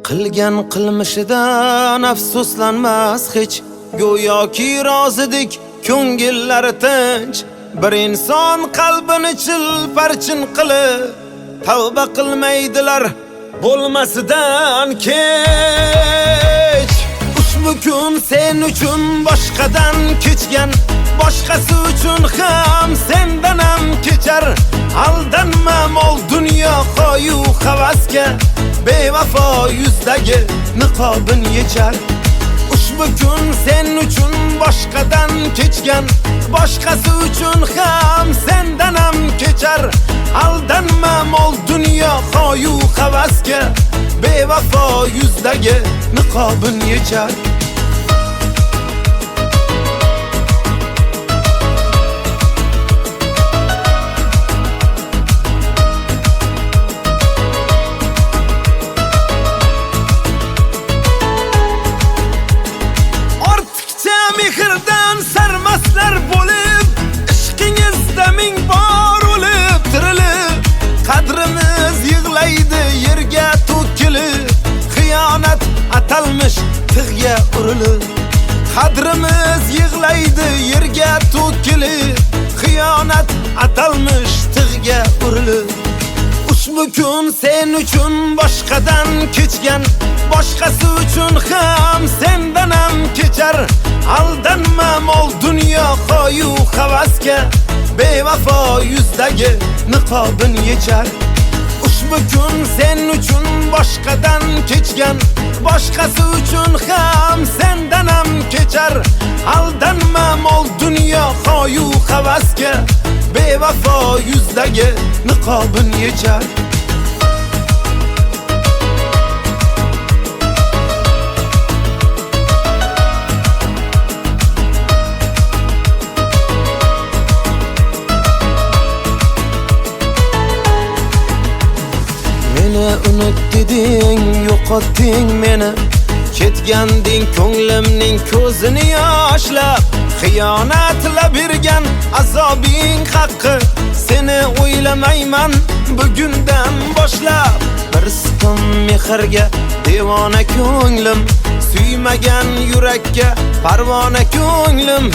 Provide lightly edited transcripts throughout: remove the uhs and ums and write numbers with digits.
Qilgan qilmishidan afsuslanmas hech, go'yoki rozidik ko'ngillari tinch. Bir inson qalbini chilparchin qilib tavba qilmaydilar bo'lmasidan kech. Ushbu kun sen uchun boshqadan kechgan, boshqasi uchun ham sendan ham kechar. Aldanma mol dunyo qo'yu havasga, bevafo yuzdagi niqobin yechar. Ushbu kun sen uchun boshqadan kechgan, boshqasi uchun ham sendan ham kechar. Aldanma mol dunyo qo'yu havasga, bevafo yuzdagi niqobin yechar. Mehrdan sarmaslar bo'lib, ishqingizda ming bor o'lib tirilib, qadrimiz yig'laydi yerga to'kilib, xiyonat atalmish tig'ga urilib. Qadrimiz yig'laydi yerga to'kilib, xiyonat atalmish tig'ga urilib. Ushbu kun sen uchun boshqadan kechgan, boshqasi uchun ham sendan ham kechar. Aldanma mol dunyo qo'yu havasga, bevafo yuzdagi niqobin yechar. Ushbu kun sen uchun boshqadan kechgan, boshqasi uchun ham sendan ham kechar. Aldanma mol dunyo qo'yu havasga, bevafo yuzdagi niqobin yechar. Unut deding, yo'qotding meni, ketganding ko'nglimning ko'zini yoshlab. Xiyonatla bergan azobing haqqi, seni o'ylamayman bugundan boshlab. Bir siqim mehrga devona ko'nglim, suymagan yurakka parvona ko'nglim.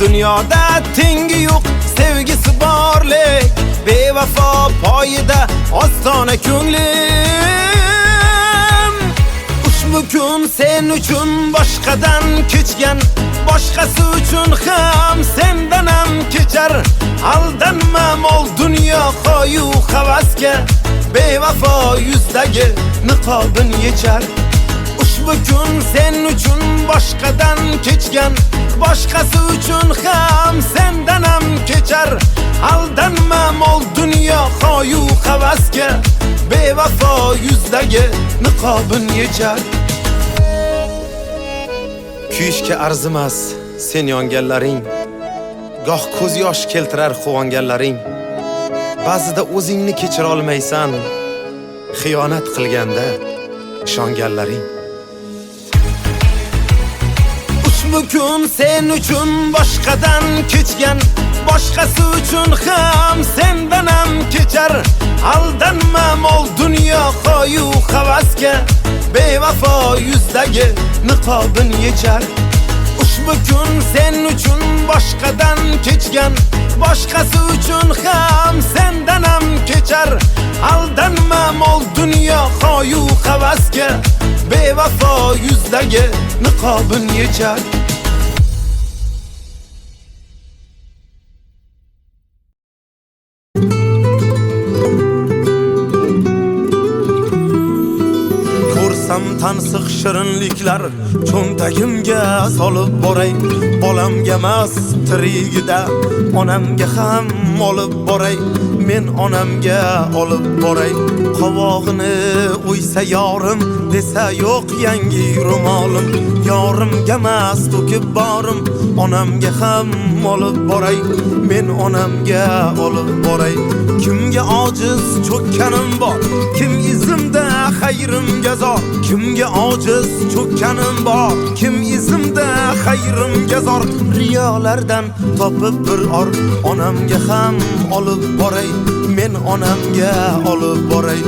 Dunyoda tengi yo'q sevgisi borlik, bevafo poyida ostona ko'nglim. Ushbu kun sen uchun boshqadan kechgan, boshqasi uchun ham sendan ham kechar. Aldanma mol dunyo qo'yu havasga, bevafo yuzdagi niqobin yechar. Ushbu kun sen uchun boshqadan kechgan, boshqasi uchun ham sendan ham kechar. Aldanma mol dunyo qo'yu havasga, bevafo yuzdagi niqobin yechar. Kuyishga arzimas sen yonganlaring, goh ko'z yosh keltirar quvonganlaring. Ba'zida o'zingni kechira olmaysan, xiyonat qilganda ishonganlaring. Ushbu kun sen uchun boshqadan kechgan, boshqasi uchun ham sendan ham kechar. Aldanma mol dunyo qo'yu havasga, bevafo yuzdagi niqobin yechar. Ushbu kun sen uchun boshqadan kechgan, boshqasi uchun ham sendan ham kechar. Aldanma mol dunyo qo'yu havasga, bevafo yuzdagi niqobin yechar. Tansiq shirinliklar cho'ntagimga solib boray. Bolamga emas tirigida onamga ham olib boray. Men onamga olib boray. Qovog'ini o'ysa yorim, desa yo'q yangi ro'molim. Yorimga emas to'kib borim, onamga ham olib boray. Men onamga olib boray. Kimga ojiz cho'kkanim bor, kim izimda xayrimga zor. Kimga ojiz cho'kkanim bor, kim izimda xayrimga zor. Riyolardan topib bir or, onamga ham olib boray. men onamga olib boray.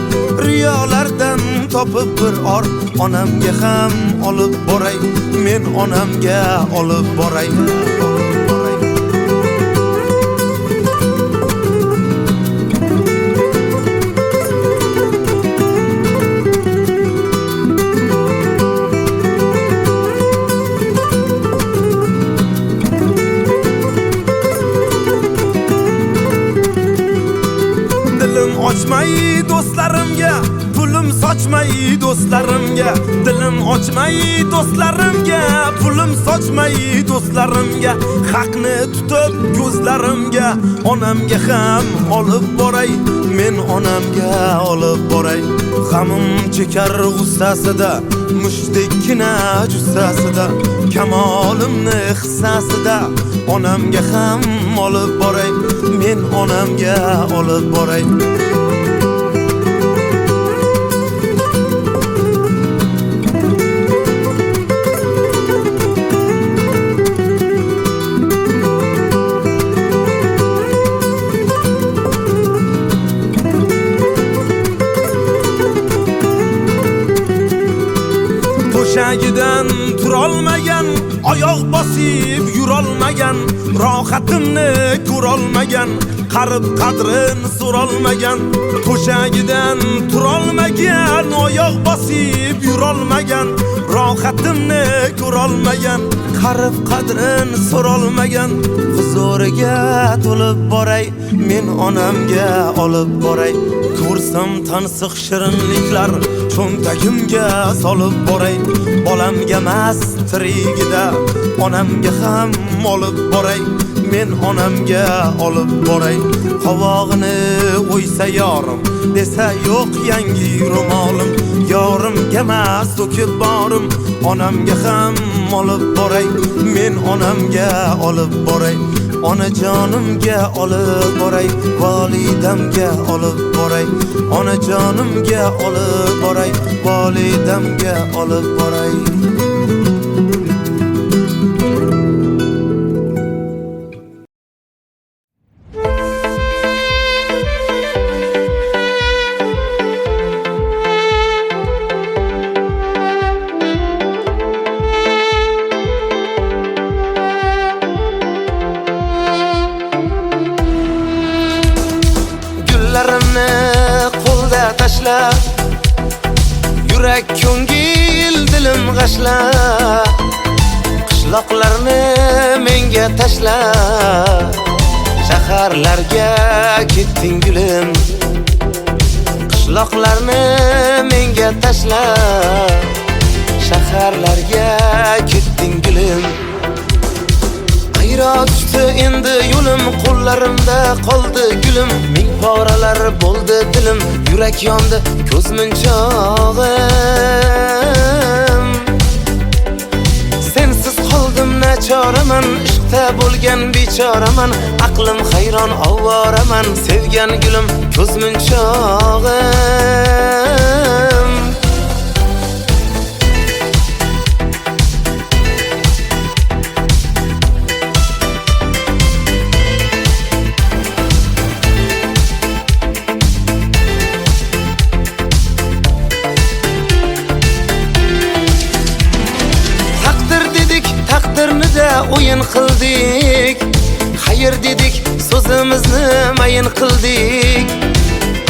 Riyolardan topib bir or onamga ham olib boray, men onamga olib boray. Ochmay do'stlarimga, pulim sochmay do'stlarimga, dilim ochmay do'stlarimga, pulim sochmay do'stlarimga, haqni tutib ko'zlarimga, onamga ham olib boray, men onamga olib boray. G'amim chekar g'ussasida, mushdekkina jussasida, kamolimni hissasida, onamga ham olib boray, men onamga olib boray. To'shagidan turolmagan, oyoq bosib yurolmagan, rohatimni ko'rolmagan, qarib qadrin so'rolmagan. To'shagidan turolmagan, oyoq bosib yurolmagan, rohatimni ko'rolmagan, qarib qadrin so'rolmagan. Huzuriga to'lib boray, men onamga olib boray. Ko'rsam tansiq shirinliklar cho'ntagimga solib boray. Bolamga emas tirigida onamga ham olib boray, men onamga olib boray. Qovog'ini o'ysa yorim, desa yo'q yangi ro'molim, yorimga emas to'kib borim, onamga ham olib boray, men onamga olib boray. Onajonimga olib boray, volidamga olib boray. Onajonimga olib boray, volidamga olib boray. Qo'lda tashla, yurak ko'ngil dilim g'ashla, qishloqlarni menga tashla, shaharlarga ketding gulim. Qishloqlarni menga tashla, shaharlarga ketding gulim. Ayro tushdi endi yo'lim, qo'llarimda qoldi gulim. Ming poralar bo'ldi dilim, yurak yondi ko'z munchog'im. Sensiz qoldim nachoraman, ishqda bo'lgan bechoraman, aqlim hayron ovoraman, sevgan gulim ko'z munchog'im. O'yin qildik, xayr dedik, so'zimizni mayin qildik.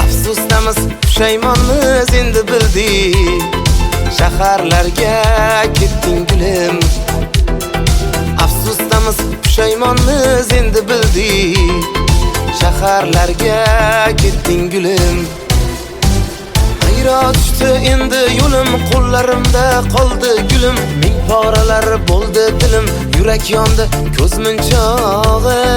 Afsusdamiz, pushaymonmiz endi bildik. Shaharlarga ketding gulim. Afsusdamiz, pushaymonmiz endi bildik. Shaharlarga ketding gulim. Ayro tushdi endi yo'lim, qo'llarimda qoldi gulim. Ming poralar bo'ldi dilim, yurak yondi ko'z munchog'im.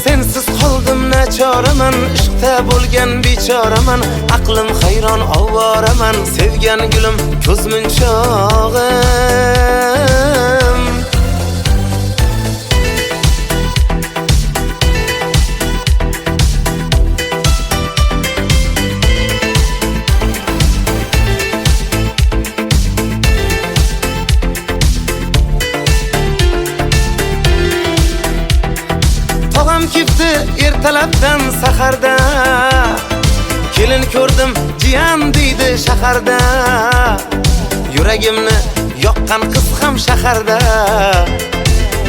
Sensiz qoldim nachoraman, ishqda bo'lgan bechoraman, aqlim hayron ovoraman, sevgan gulim ko'z munchog'im. ertalabdan saharda, kelin ko'rdim jiyan deydi shaharda. Yuragimni yoqqan qiz ham shaharda,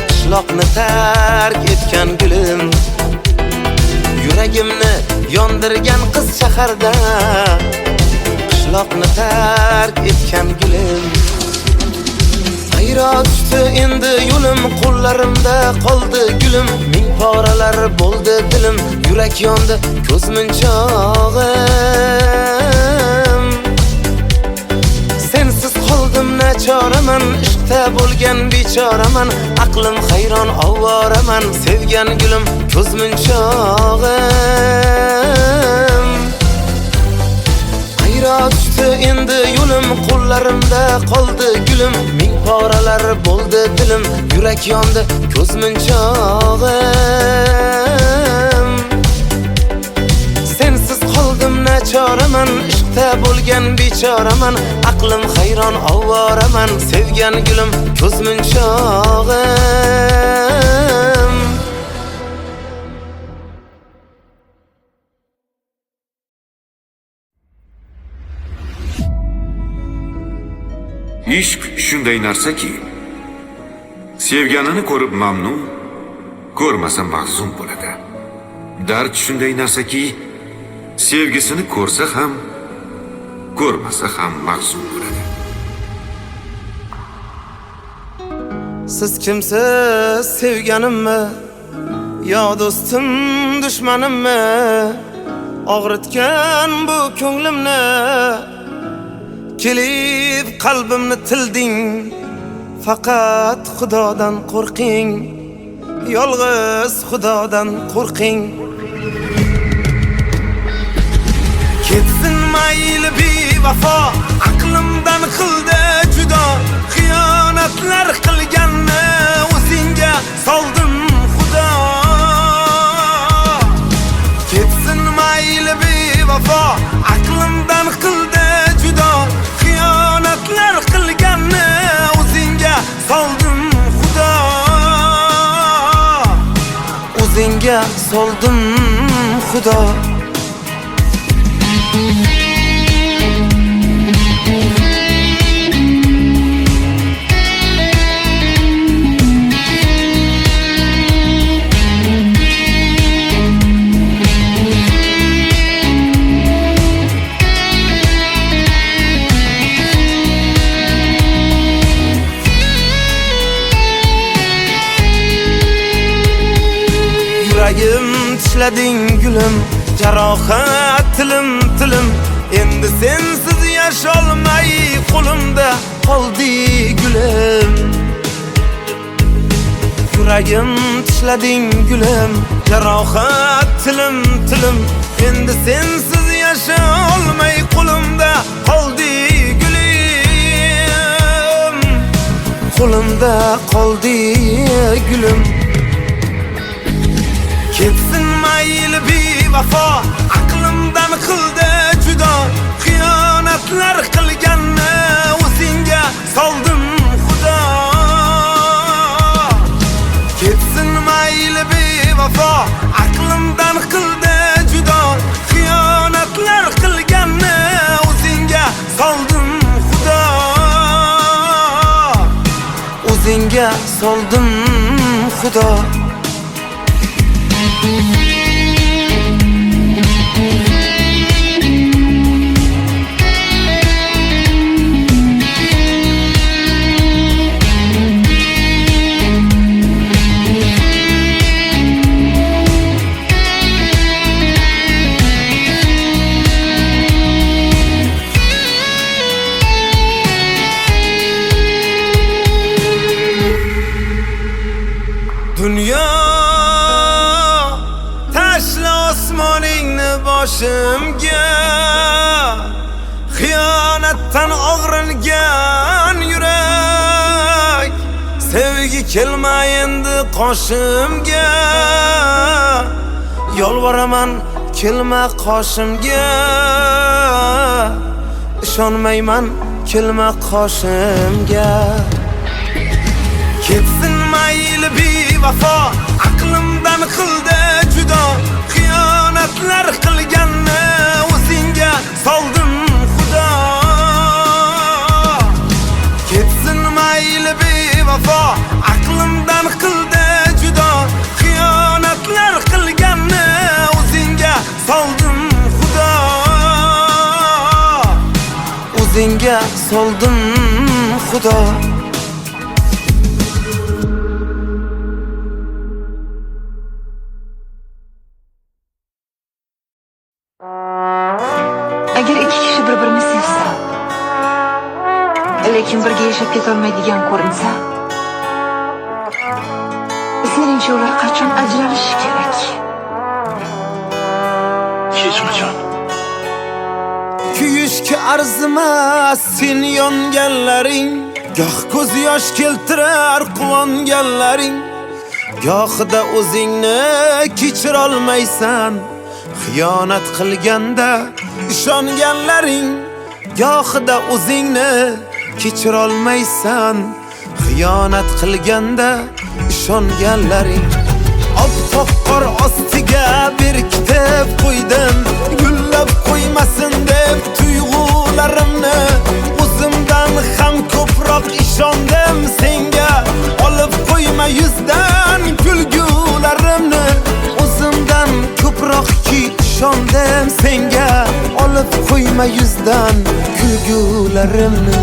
qishloqni tark etgan gulim. Yuragimni yondirgan qiz shaharda, qishloqni tark etgan gulim. Ayro tushdi endi yo'lim, qo'llarimda qoldi gulim. Ming poralar bo'ldi dilim, yurak yondi ko'z munchog'im. Sensiz qoldim nachoraman, ishqda bo'lgan bechoraman. Aqlim hayron ovoraman, sevgan gulim ko'z munchog'im. Ayro tushdi endi yo'lim, qo'llarimda qoldi gulim. Ming poralar bo'ldi dilim, yurak yondi ko'z munchog'im. Sensiz qoldim nachoraman, ishqda bo'lgan bechoraman. Aqlim hayron ovoraman, sevgan gulim ko'z munchog'im. Ishq shunday narsaki, sevganini ko'rib mamnun, ko'rmasa mahzun bo'ladi. Dard shunday narsaki, sevgisini ko'rsa ham, ko'rmasa ham mahzun bo'ladi. Siz kimsiz sevganimmi, yo do'stim dushmanimmi? Og'ritgan bu ko'nglimni, kelib qalbimni tilding. Faqat Xudodan qo'rqing, yolg'iz Xudodan qo'rqing. Ketsin mayli bevafo, aqlimdan qildi judo. Xiyonatlar qilganni o'zingga soldim Xudo. Ketsin mayli bevafo, aqlimdan qildi judo. Xiyonatlar qilganni o'zingga soldim Xudo. O'zingga soldim Xudo. Yuragim tishlading gulim, jarohat tilim. Endi sensiz yasholmay qo'limda qoldi gulim. Yuragim tishlading gulim, jarohat tilim. Endi sensiz yasholmay qo'limda qoldi gulim. Qo'limda qoldi gulim. Ketsin mayli bevafo, aqlimdan qildi judo. Xiyonatlar qilganni o'zingga soldim Xudo. Ketsin mayli bevafo, aqlimdan qildi judo. Xiyonatlar qilganni o'zingga soldim Xudo. O'zingga soldim Xudo. Dunyo tashla osmoningni boshimga. Xiyonatdan og'rilgan yurak, sevgi kelma endi qoshimga. Yolvoraman kelma qoshimga. Ishonmayman kelma qoshimga. Ketsin mayli bevafo, aqlimdan qildi judo. Senga soldim Xudo. Agar ikki kishi bir-birini sevsa, lekin birga yashab ketolmaydigan ko'rinsa, seningcha ular qachon ajralishi kerak? Hech qachon. Kuyishga arzimas sen yonganlaring, goh ko'z yosh keltirar quvonganlaring, gohida o'zingni kechira olmaysan. Xiyonat qilganda ishonganlaring, gohida o'zingni kechira olmaysan. Xiyonat qilganda ishonganlaring. Oppoq qor ostiga berkitib qo'ydim, gullab qo'ymasin deb tuyg'ularimni. O'zimdan ham ko'proq ishondim senga, olib qo'yma yuzdan kulgularimni. O'zimdan ko'proqki ishondim senga, olib qo'yma yuzdan kulgularimni.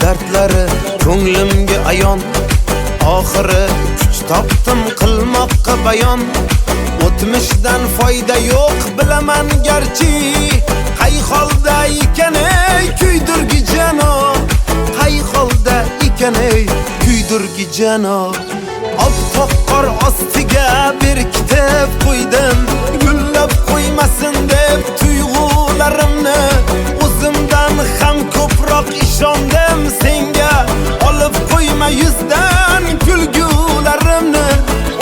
Dardlari ko'nglimga ayon, oxiri kuch topdim qilmoqqa bayon. O'tmishdan foyda yo'q bilaman garchi, qay holda ekan ey kuydirgi jano, qay holda ekan ey kuydirgi jano. Oppoq qor ostiga berkitib qo'ydim, gullab qo'ymasin deb tuyg'ularimni. O'zimdan ham ko'proq ishondim senga, olib qo'yma yuzdan kulgularimni.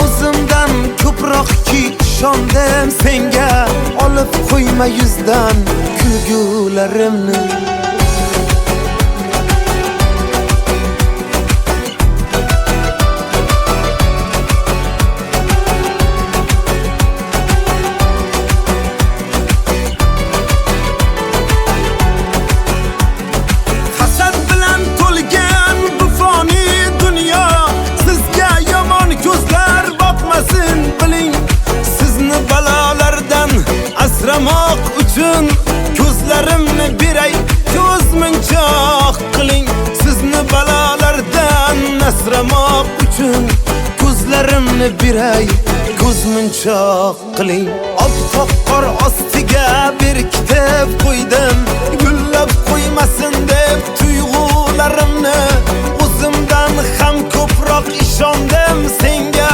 O'zimdan ko'proqki ishondim senga, olib qo'yma yuzdan kulgularimni. Asramoq uchun ko'zlarimni beray, ko'zmunchoq qiling. Sizni balolardan asramoq uchun ko'zlarimni beray, ko'zmunchoq qiling. Oppoq qor ostiga berkitib qo'ydim, gullab qo'ymasin deb tuyg'ularimni. O'zimdan ham ko'proq ishondim senga,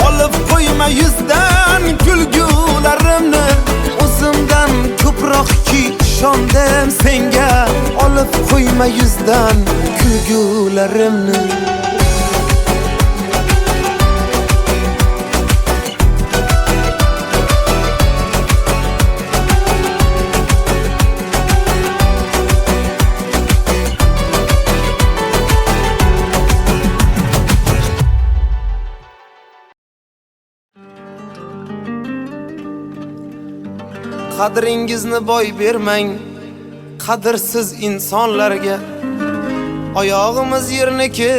olib qo'yma yuzdan kulgularimni. O'zimdan ko'proqki ishondim senga, olib qo'yma yuzdan kulgularimni. Qadringizni boy bermang qadrsiz insonlarga. Oyog'imiz yerniki,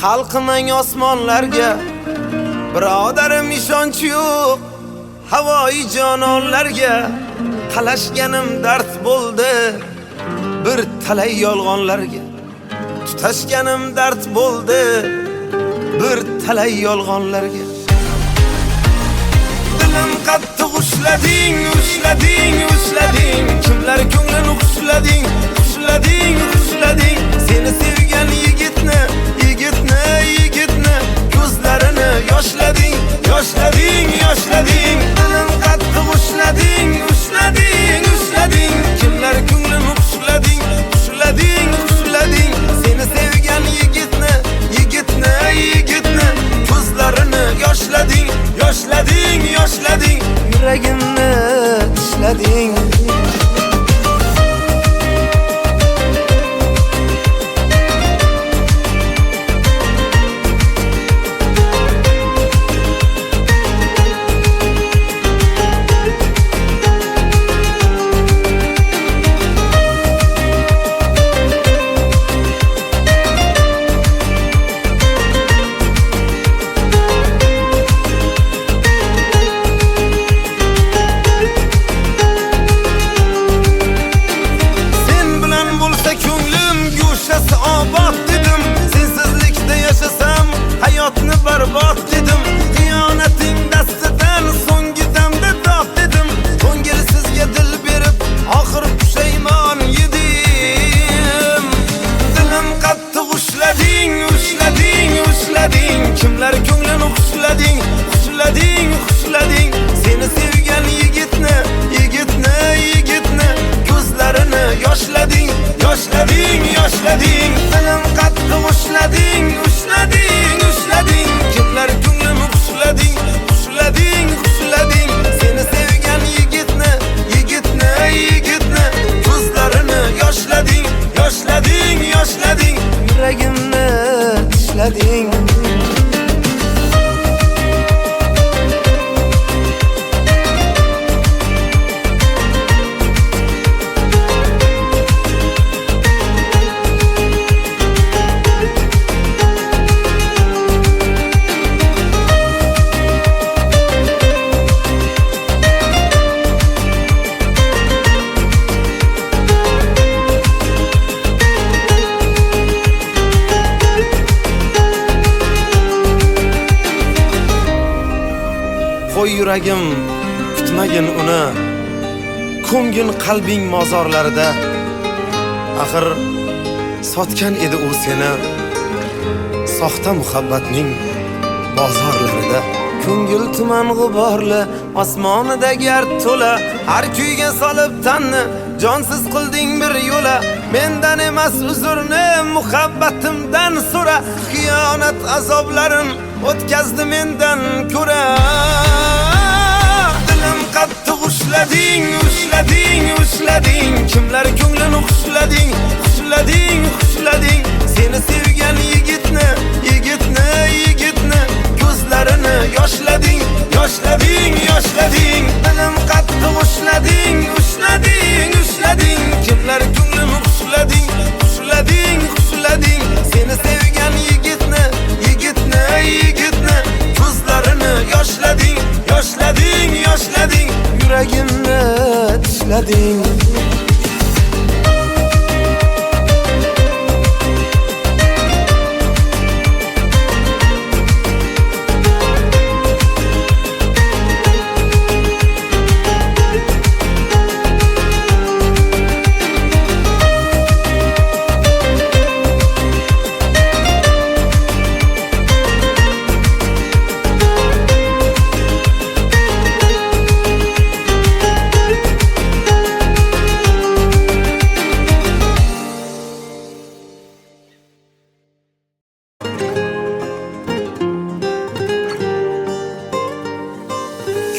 qalqimang osmonlarga. Birodarim ishonch yo'q havoyi jononlarga. Qalashganim dard bo'ldi bir talay yolg'onlarga. Tutashganim dard bo'ldi bir talay yolg'onlarga. Dilim qattiq ushlading, ushlading, ushlading. Kimlar ko'nglini ushlading, ushlading, ushlading. Seni sevgan yigitni, yigitni, yigitni ko'zlarini yoshlading, yoshlading, yoshlading. Dilim qattiq ushlading, ushlading, ushlading. Kimlar ko'nglini ushlading, ushlading, ushlading. Seni sevgan yigitni, yigitni, yigitni ko'zlarini yoshlading, yoshlading, yoshlading. Yuragimni ishlading. xushlading, xushlading seni sevgan yigitni, yigitni ko'zlarini yoshlading, yoshlading dilim qattiq ushlading, kimlar ko'nglimi xushlading, seni sevgan yigitni, ko'zlarini yoshlading, yuragimni ishlading. Qo'y yuragim kutmagin uni, ko'ngin qalbing mozorlarida. Axir sotgan edi u seni soxta muhabbatning bozorlarida. Ko'ngil tuman g'uborli, osmonida gard to'la, har kuyga solib tanni jonsiz qilding bir yo'la. Mendan emas uzrni, muhabbatimdan so'ra, xiyonat azoblarin o'tkazdi mendan ko'ra. Dilim qattiq ushlading, kimlar ko'nglini xushlading, seni sevgan yigitni, ko'zlarini yoshlading, dilim qattiq ushlading, kimlar ko'nglini xushlading, seni sevgan yigitni, ko'zlarini yoshlading, yuragimni tishlading.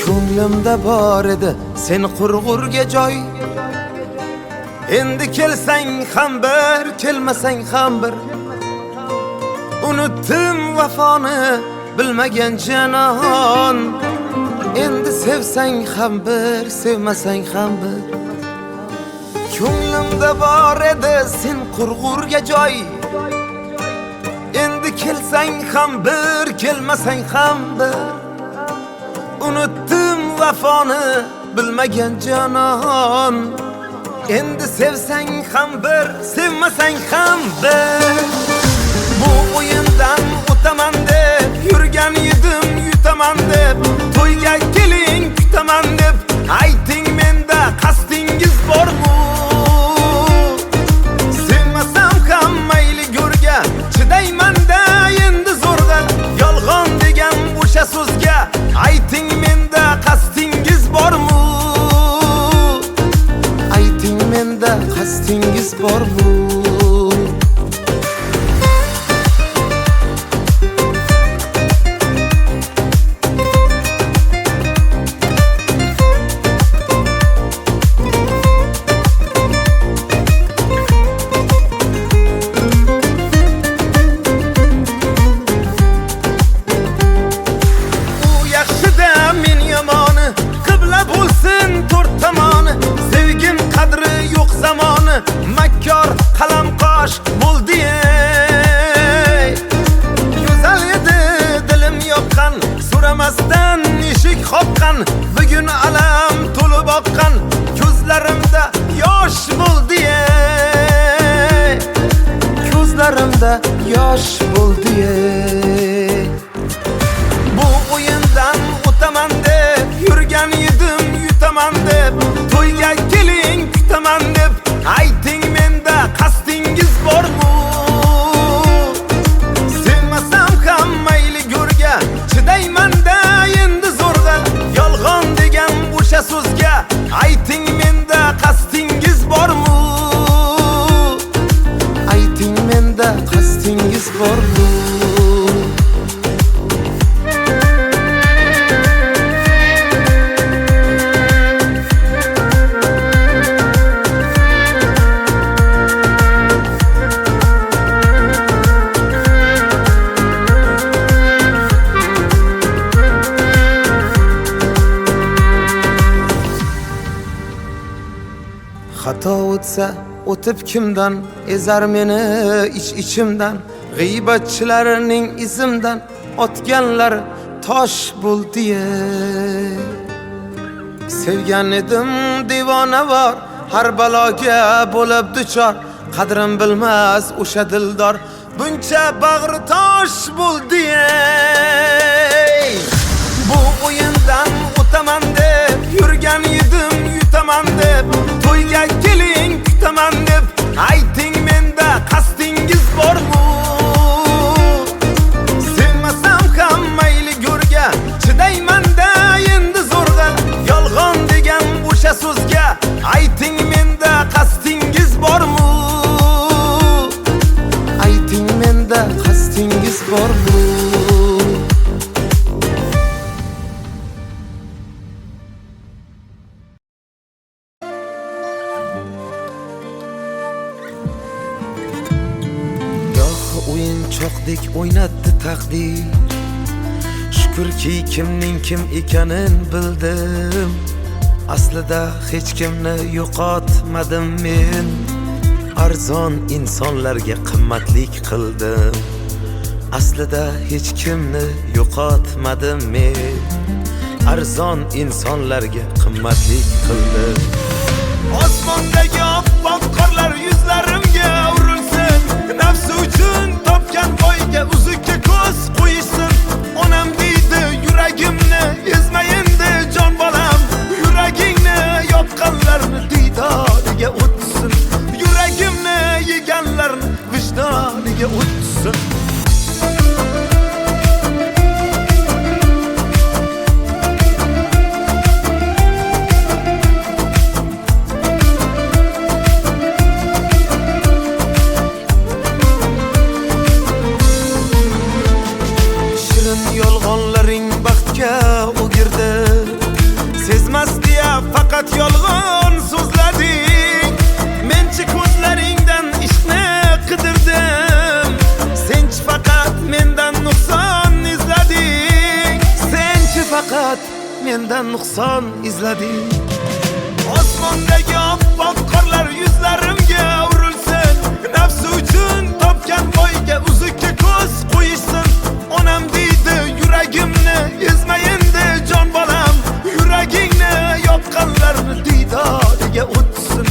Ko'nglimda bor edi sen qurg'urga joy, endi kelsang ham bir, kelmasang ham bir. Unutdim vafoni bilmagan janon, endi sevsang ham bir, sevmasang ham bir. Ko'nglimda bor edi sen qurg'urga joy, endi kelsang ham bir, kelmasang ham bir. Unutdim vafoni bilmagan janon, endi sevsang ham bir, sevmasang ham bir. Bu o'yindan o'taman deb yurgan edim, yutaman deb to'yga keling kutaman deb ayting, menda qasdingiz bormi? Sevmasam ham mayli go'rga chidayman-da endi zo'rg'a, yolg'on degan o'sha so'zga ayting, menda qasdingiz bormi? Ayting, menda qasdingiz bormi? Makkor qalam qosh bo'ldi, go'zal edi dilim yoqqan, so'ramasdan eshik qoqqan. Bugun alam to'lib oqqan, ko'zlarimda yosh bo'ldi, ko'zlarimda yosh bo'ldi. Bu o'yindan o'taman deb yurgan edim, yutaman deb to'yga keling kutaman deb ayting, menda qasdingiz bormi? Sevmasam ham mayli go'rga chidayman-da endi Xato o'tsa o'tib kimdan ezar meni ichimdan g'iybatchilarning izimdan otganlar tosh bo'ldi. Sevgan edim divona var har baloga bo'lib duchor qadrim bilmas o'sha dildor buncha bag'ri tosh bo'ldi. Bu o'yindan o'taman deb yurgan edim yutaman deb to'yga keling kutaman deb ayting menda qasdingiz bormi? Sevmasam ham mayli go'rga chidayman-da endi zo'rg'a yolg'on degan o'sha so'zga ayting menda qasdingiz bormi? Ayting menda qasdingiz bormi? O'yinchoqdek o'ynatdi taqdir. Shukrki kimning kim ekanin bildim. Aslida hech kimni yo'qotmadim men. Arzon insonlarga qimmatlik qildim. Aslida hech kimni yo'qotmadim men. Arzon insonlarga qimmatlik qildim. Osmondagi oppoq qorlar yuzlarimga urilsin. Nafsi uchun topgan boyga uzukka ko'z qo'yishsin. Onam deydi yuragimni ezma endi jon bolam. Yuragingni yopqanlarni diydoriga o'tsin. Yuragimni yeganlarni vijdoniga o'tsin. Yolg'onlaring baxtga o'girdi. Sezmas deya faqat yolg'on so'zlading. Menchi ko'zlaringdan ishni qidirdim. Senchi faqat mendan nuqson izlading. Senchi faqat mendan nuqson izlading. Osmondagi oppoq qorlar yuzlarimga urilsin. Nafsi uchun topgan boyga uzukka ko'z qo'yishsin. Onam deydi yuragimni ezma endi jon bolam. Yuragingni yopqanlarni diydoriga o'tsin.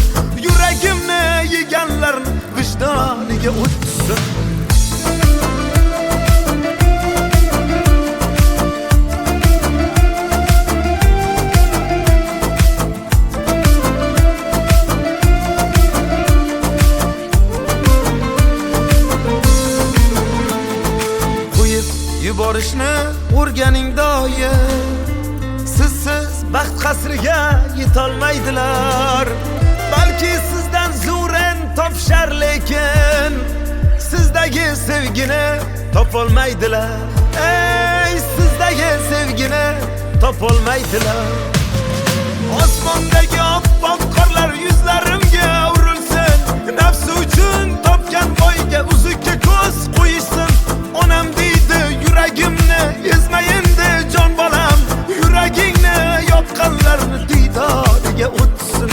Yuragimni yeganlarni vijdoniga o'tsin. Yuborishni o'rganing doim. Sizsiz baxt qasriga yetolmaydilar. Balki sizdan zo'rin topishar lekin sizdagi sevgini topolmaydilar. Ey sizdagi sevgini topolmaydilar. Osmondagi oppoq qorlar yuzlarimga urilsin. Nafsi uchun topgan boyga uzukka ko'z qo'yishsin. Onam deydi yuragimni ezma endi jon bolam. Yuragingni yopqanlarni diydoriga o'tsin.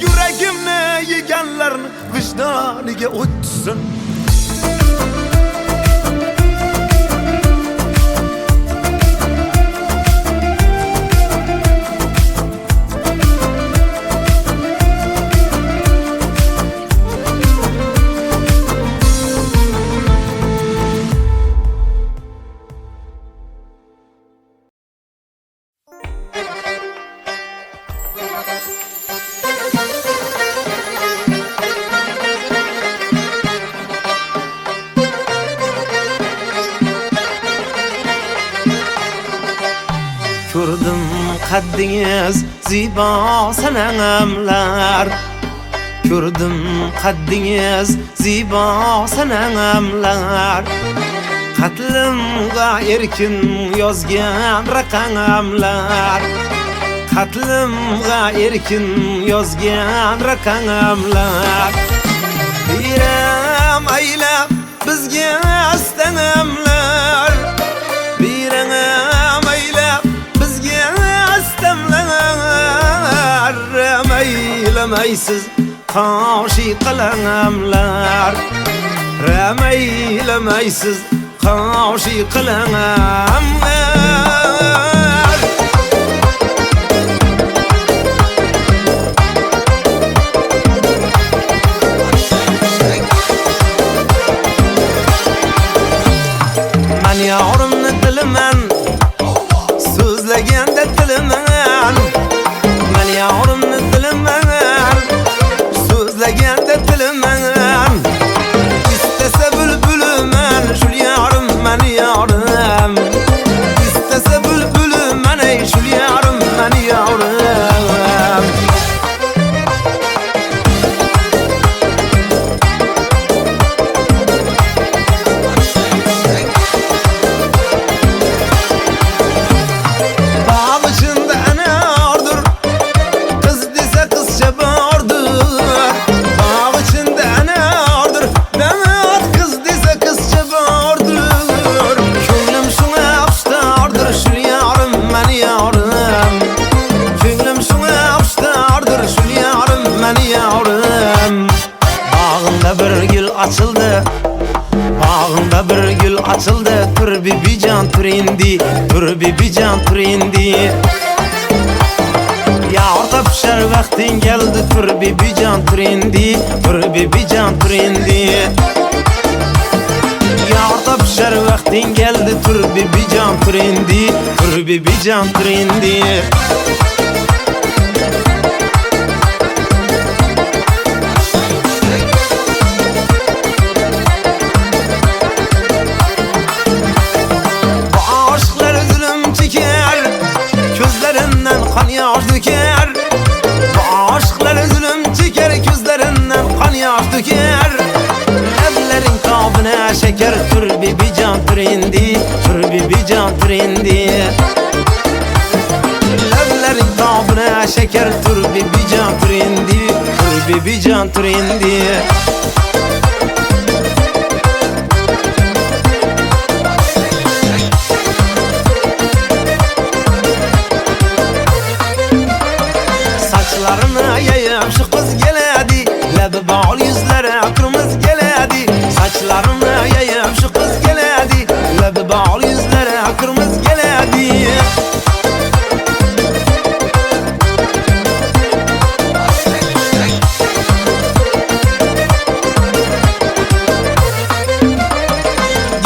Yuragimni yeganlarni vijdoniga o'tsin. Ko'rdim qaddingiz zibo sanamlar. Ko'rdim qaddingiz zibo sanamlar. Qatlimga erkin yozgan raqamlar. Qatlimga erkin yozgan raqamlar. Biram aylab bizga astanamlar. Biram aylab bizga astanamlar. Maylamaysiz Qashi qilamlar Ramaylamaysiz qashi qilamlar Men yorimni dilaman so'zlaganda tilaman Men yorimni dilaman so'zlaganda tilaman istasa bulbuluman shul yorim men yorim istasa bulbuluman ey shul yorim men yorim Bağında bir gül açıldı Tur bibican tur indi Tur bibican tur indi Yağda pişer vaktin geldi Tur bibican tur indi Tur bibican tur indi Yağda pişer vaktin geldi Tur bibican tur indi Tur bibican tur indi yaş döker Bu aşklar zulüm çeker Gözlerinden kan yaş döker Evlerin kabına şeker Tur bibican tur indi Tur bibican tur indi Evlerin kabına şeker Tur bibican tur indi Tur bibican tur indi Saçlarını yayıp şu kız geledi Lebi bağlı yüzlere kırmızı geledi Saçlarını yayıp şu kız geledi Lebi bağlı yüzlere kırmızı geledi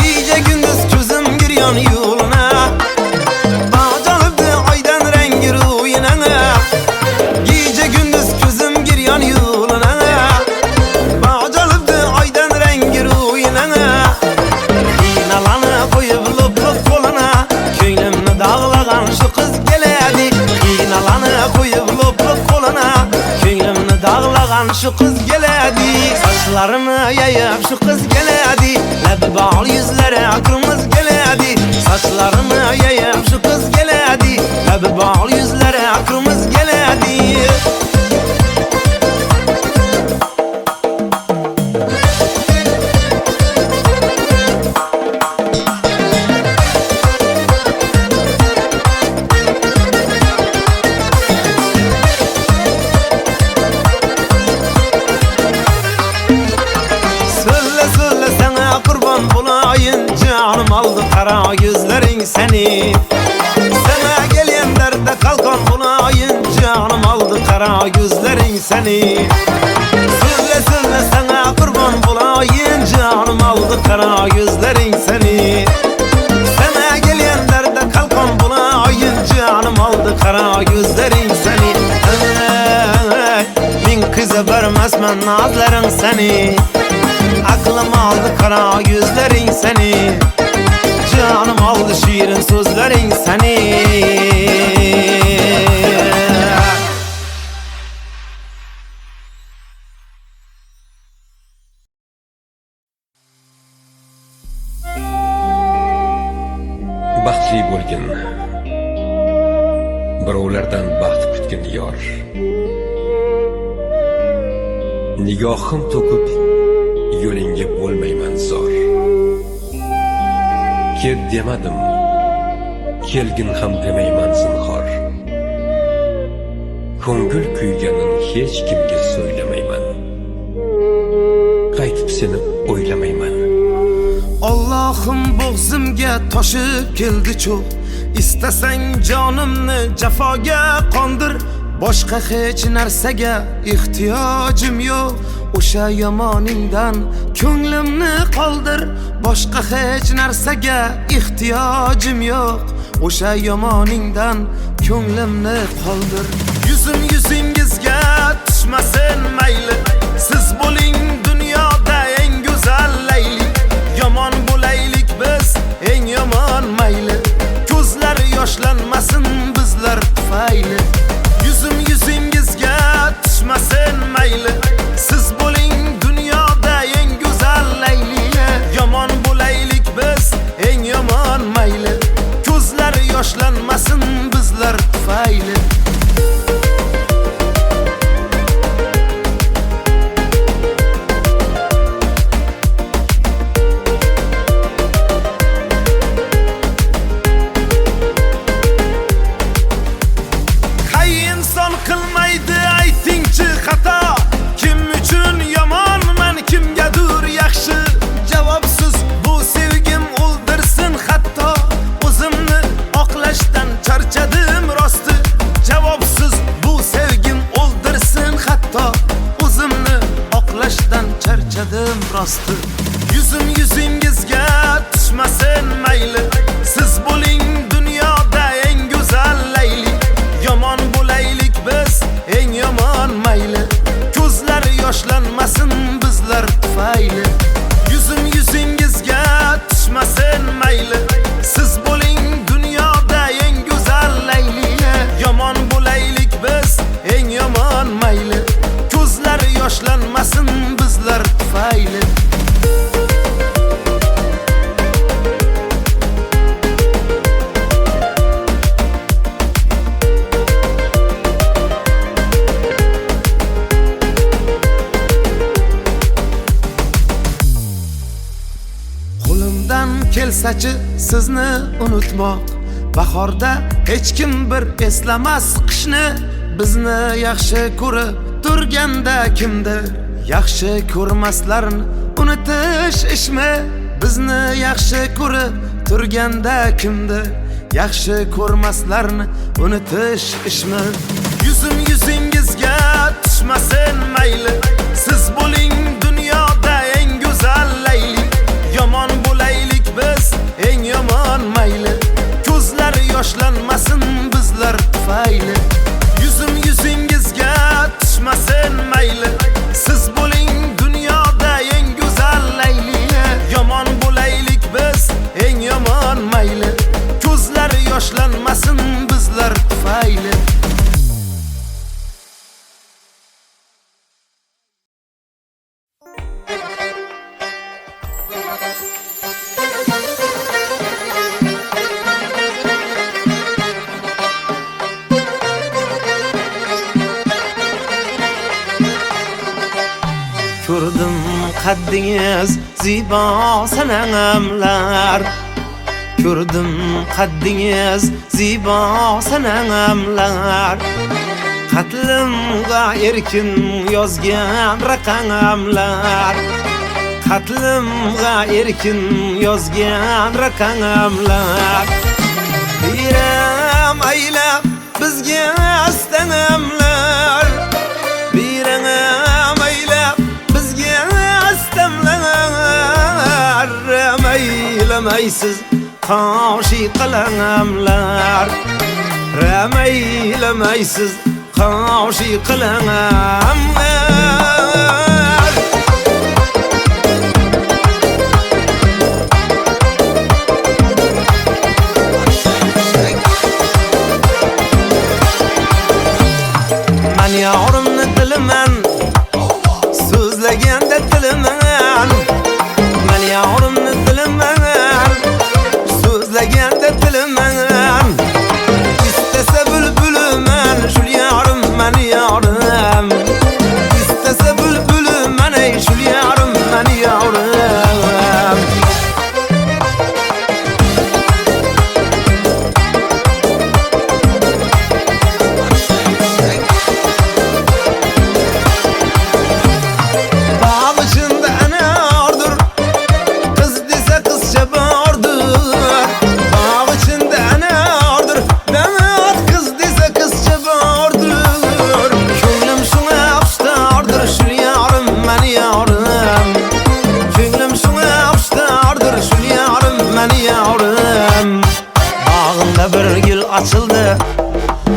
Gece gündüz gözüm giriyor yoluna Bağcalıbdı aydan rengi ruyuna Gece gündüz gözüm giryan yoluna Bağcalıbdı aydan rengi ruyuna Kinalanı koyup lop lop koluna Köylümünü dağlagan şu kız geledi Kinalanı koyup lop lop koluna Köylümünü dağlagan şu kız geledi Saçlarını yayıp şu kız geledi Lebi bağlı yüzlere kırmızı geledi Saçlarını yayıp şu kız geledi Lebi bağlı yüzlere kırmızı geledi Söyle sana kurban bulayın Canım aldı kara gözlerin seni Sana gelen derde kalkan bulayın Canım aldı kara gözlerin seni Söyle sana kurban bulayın Canım aldı kara gözlerin seni Sana gelen derde kalkan bulayın Canım aldı kara gözlerin seni Min kıza vermezmen nazların seni Aklım aldı kara gözlerin seni Canım aldı şiirin sözlerin seni Baxtli bo'lgin birovlardan baxt kutgin yor nigohim to'kib yo'lingga bo'lmayman zor ket demadim kelgin ham demayman zinhor ko'ngil kuyganin hech kimga so'ylamayman o'ylamayman. Allohim bo'g'zimga toshib keldi cho'q. Istasang jonimni jafoga qondir. Boshqa hech narsaga ehtiyojim yo'q. O'sha yomoningdan ko'nglimni qoldir. Boshqa hech narsaga ehtiyojim yo'q. O'sha yomoningdan ko'nglimni qoldir. Yuzim yuzingizga tushmasin mayli. Siz bo'ling dunyoda eng go'zal layli. Yomon bo'laylik biz eng yomon mayli. Ko'zlar yoshlanmasin bizlar tufayli. Yuzim yuzingizga tushmasin mayli. Siz bo'ling dunyoda eng go'zal layli. Yomon bo'laylik biz eng yomon mayli. Ko'zlar yoshlanmasin bizlar tufayli. Qilmaydi aytingchi xato. Kim uchun yomonman, kimgadir yaxshi. Javobsiz bu sevgim o'ldirsin hatto. O'zimni oqlashdan charchadim rosti. Javobsiz bu sevgim o'ldirsin hatto. O'zimni oqlashdan charchadim rosti. Yuzim yuzingizga tushmasin mayli. Siz bo'ling dunyoda eng go'zal layli. Yomon bo'laylik biz eng yomon mayli. Ko'zlar yoshlanmasin bizlar tufayli. Yuzim yuzingizga tushmasin mayli. Siz bo'ling dunyoda eng go'zal layli. Yomon bo'laylik biz eng yomon mayli. Ko'zlar yoshlanmasin bizlar tufayli. Kelsachi sizni unutmoq. Bahorda hech kim bir eslamas qishni. Bizni yaxshi ko'rib turganda kimdir. Yaxshi ko'rmaslarni unutish ishmi? Bizni yaxshi ko'rib turganda kimdir. Yaxshi ko'rmaslarni unutish ishmi? Yuzim yuzingizga tushmasin mayli. Siz bo'ling dunyoda eng go'zal layli. Yomon bo'laylik biz eng yomon mayli. Ko'zlar yoshlanmasin bizlar tufayli. Yuzim yuzingizga tushmasin mayli. Siz bo'ling dunyoda eng go'zal layli. Yomon bo'laylik biz eng yomon mayli. Ko'zlar yoshlanmasin bizlar tufayli. Ko'rdim qaddingiz zibo sanamlar. Ko'rdim qaddingiz zibo sanamlar. Qatlimga erkin yozgan raqamlar. Qatlimga erkin yozgan raqamlar. Biram aylab bizga astanamlar. Biram aylab bizga astamlar. Ramaylamaysiz qoshi qalamlar. Ramaylamaysiz qoshi qalamlar. Man yorimni dilaman, so'zlaganda tilaman. Man yorimni dilaman, so'zlaganda tilaman. Istasa bulbulman, shul yorim man yorim.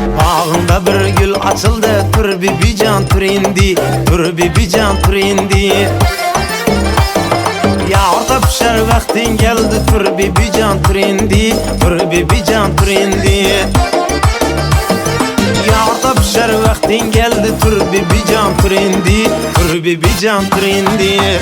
Bağında bir gül açıldı, tur bibican tur indi, tur bibican tur indi. Yağda pişer vaktin geldi, tur bibican tur indi, tur bibican tur indi. Yağda pişer vaktin geldi, tur bibican tur indi, tur bibican tur indi.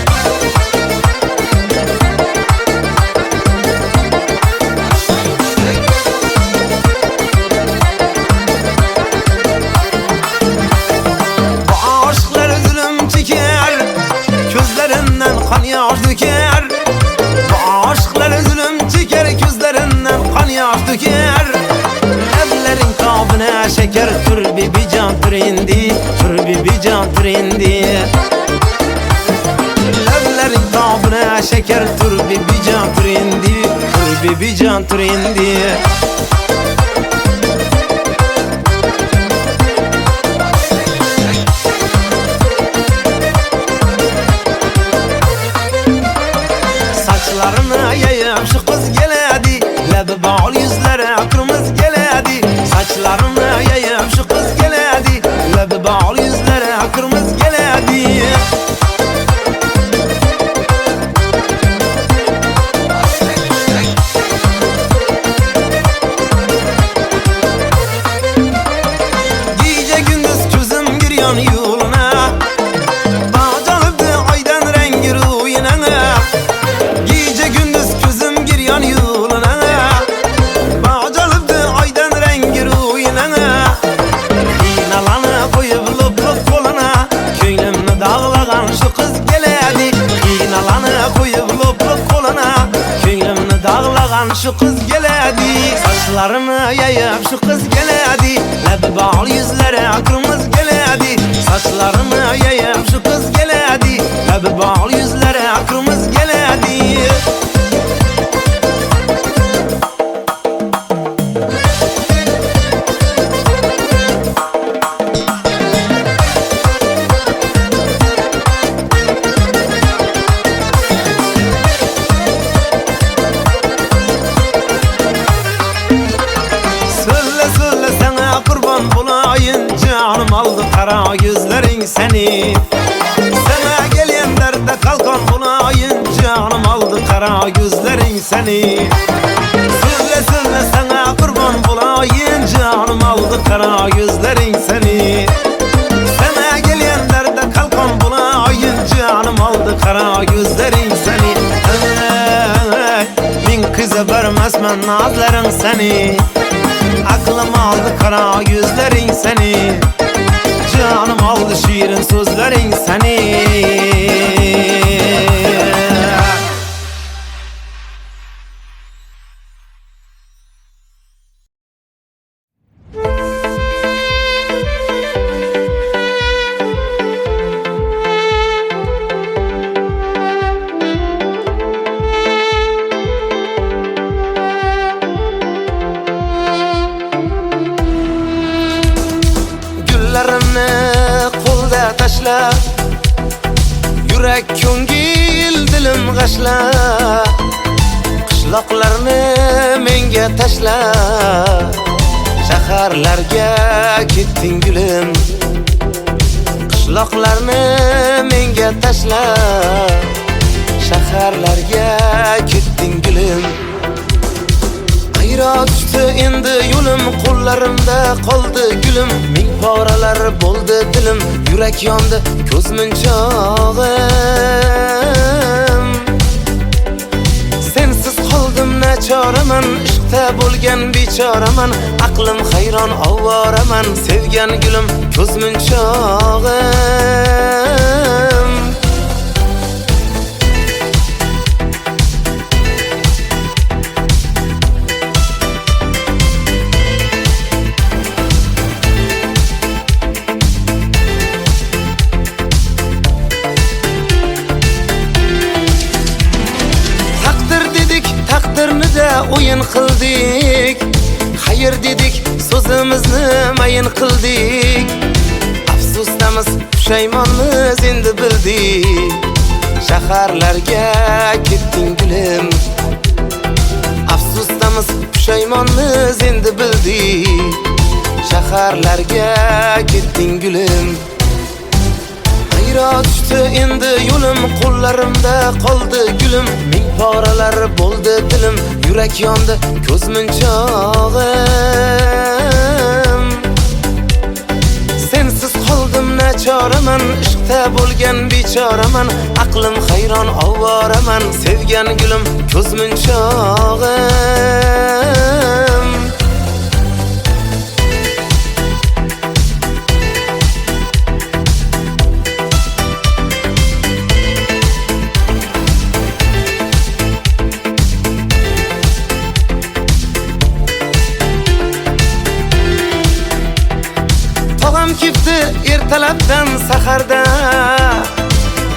Kan yaş döker, bu aşklar zulüm çeker, gözlerinden kan yaş döker. Evlerin kabına şeker, tur bibican tur indi, tur bibican tur indi. Evlerin kabına şeker, tur bibican tur indi, tur bibican tur indi. Saçlarını yayıp şu kız geledi, lebi bağlı yüzlere kırmızı geledi. Saçlarını yayıp şu kız geledi, lebi bağlı yüzlere kırmızı geledi. Gece gündüz gözüm giriyor yoluna, bağcalıbdı aydan rengi ruyuna. Gece gündüz gözüm giryan yoluna, bağcalıbdı aydan rengi ruyuna. Kıynalanı koyup lop lop koluna, köylümünü dağlagan şu kız geledi. Kıynalanı koyup lop lop koluna, köylümünü dağlagan şu kız geledi. Saçlarını yayıp şu kız geledi, lebi bağlı yüzlere kırmızı geledi. Saçlarını yayıp şu kız geledi, lebi bağlı yüzlere kırmızı geledi. Söyle söyle sana kurban bulayın, canım aldı kara gözlerin seni. Sana gelen derde kalkan bulayın, canım aldı kara gözlerin seni. Söyle söyle sana kurban bulayın, canım aldı kara gözlerin seni. Sana gelen derde kalkan bulayın, canım aldı kara gözlerin seni. Min kıza vermezmen nazların seni. Aklım aldı kara gözlerin seni, canım aldı şiirin sözlerin seni. Güllarimni qo'lda tashla, yurak ko'ngil dilim g'ashla. Qishloqlarni menga tashla, shaharlarga ketding gulim. Qishloqlarni menga tashla, shaharlarga ketding gulim. Ayro tushdi endi yo'lim, qo'llarimda qoldi gulim. Ming poralar bo'ldi dilim, yurak yondi ko'z munchog'im. Sensiz qoldim nachoraman, ishqda bo'lgan bechoraman. Aqlim hayron ovoraman, sevgan gulim ko'z munchog'im. Taqdirni-da o'yin qildik, xayr dedik, so'zimizni mayin qildik. Afsusdamiz, pushaymonmiz endi bildik. Shaharlarga ketding gulim. Afsusdamiz, pushaymonmiz endi bildik. shaharlarga ketding gulim. Hayrat tushdi endi yo'lim, qo'llarimda qoldi gulim. Ming poralar bo'ldi dilim, yurak yondi ko'z munchog'im. Sensiz qoldim nachoraman, ishqda bo'lgan bechoraman. Aqlim hayron ovoraman, sevgan gulim ko'z munchog'im. Kifti ertalabdan saharda,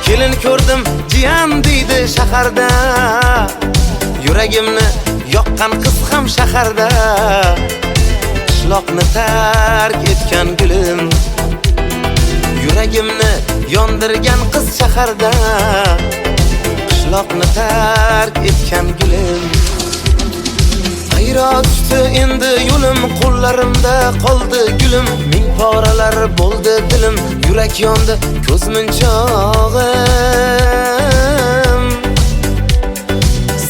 kelin ko'rdim jiyan deydi shaharda. Yuragimni yoqqan qiz ham shaharda, qishloqni tark etgan gulim. Yuragimni yondirgan qiz shaharda, qishloqni tark etgan gulim. Hayrat tushdi endi yo'lim, qo'llarimda qoldi gulim. Ming poralar bo'ldi dilim, yurak yondi ko'z munchog'im.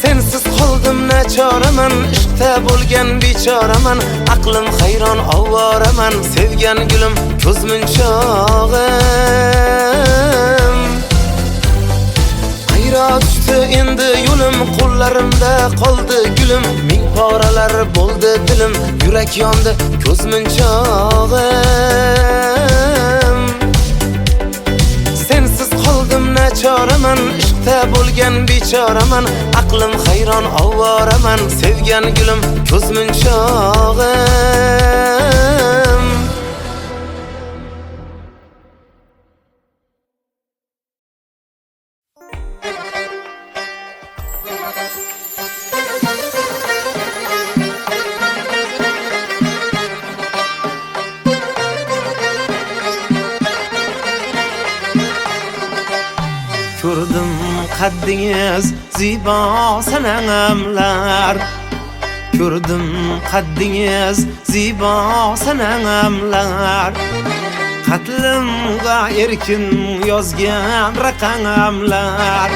Sensiz qoldim nachoraman, ishqda bo'lgan bechoraman. Aqlim hayron ovoraman, sevgan gulim ko'z munchog'im. Hayrat tushdi endi yo'lim, qo'llarimda qoldi gulim. Ming poralar bo'ldi dilim, yurak yondi ko'z munchog'im. Sensiz qoldim nachoraman, ishqda bo'lgan bechoraman. Aqlim hayron ovoraman, sevgan gulim ko'z munchog'im. Ko'rdim qaddingiz zibo sanamlar, ko'rdim qaddingiz zibo sanamlar. Qatlimga erkin yozgan raqamlar,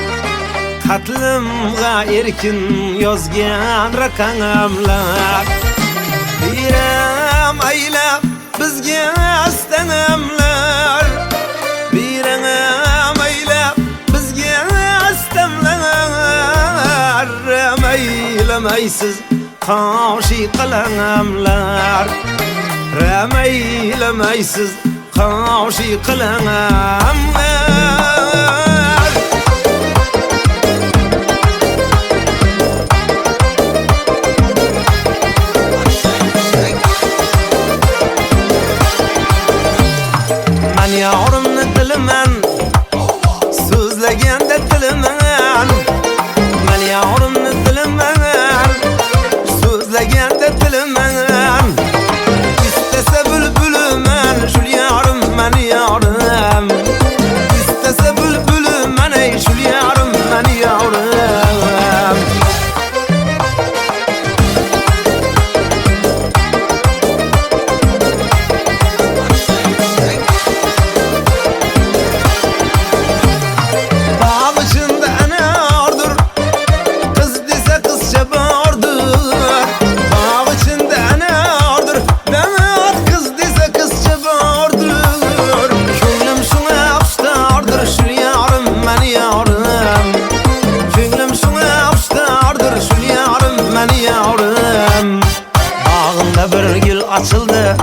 qatlimga erkin yozgan raqamlar. Biram aylab bizga astanamlar, biram aylab bizga astamlar. Ramaylamaysiz qoshi qalamlar, ramaylamaysiz qoshi qalamlar. Man yorimni dilaman, so'zlaganda tilaman. Man yorimni dilaman, so'zlaganda tilaman. İstese bülbülümen şul yarım men yarım. İstese bülbülümen ey şul yarım men yarım. Bağışında anardır, kız dese kızça bağırdır. Bağışında anardır, damat kız dese kızça bağırdır. Könglim şuna afştardır, şul yarım men yarım. Könglim şuna afştardır, şul yarım men yarım. Bağında bir gül açıldı,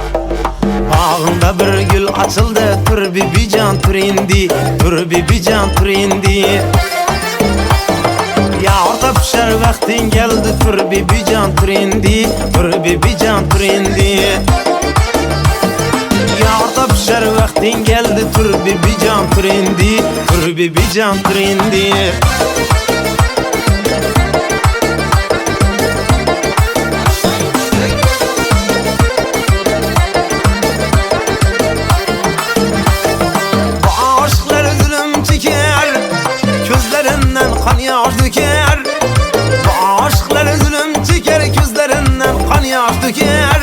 bağında bir gül açıldı. Tur bibican tur indi, tur bibican tur indi. Yağda pişer vaktin geldi, tur bibican tur indi, tur bibican tur indi. Yağda pişer vaktin geldi, tur bibican tur indi, tur bibican tur indi. Yaş döker, bu aşklar zulüm çeker, gözlerinden kan yaş döker.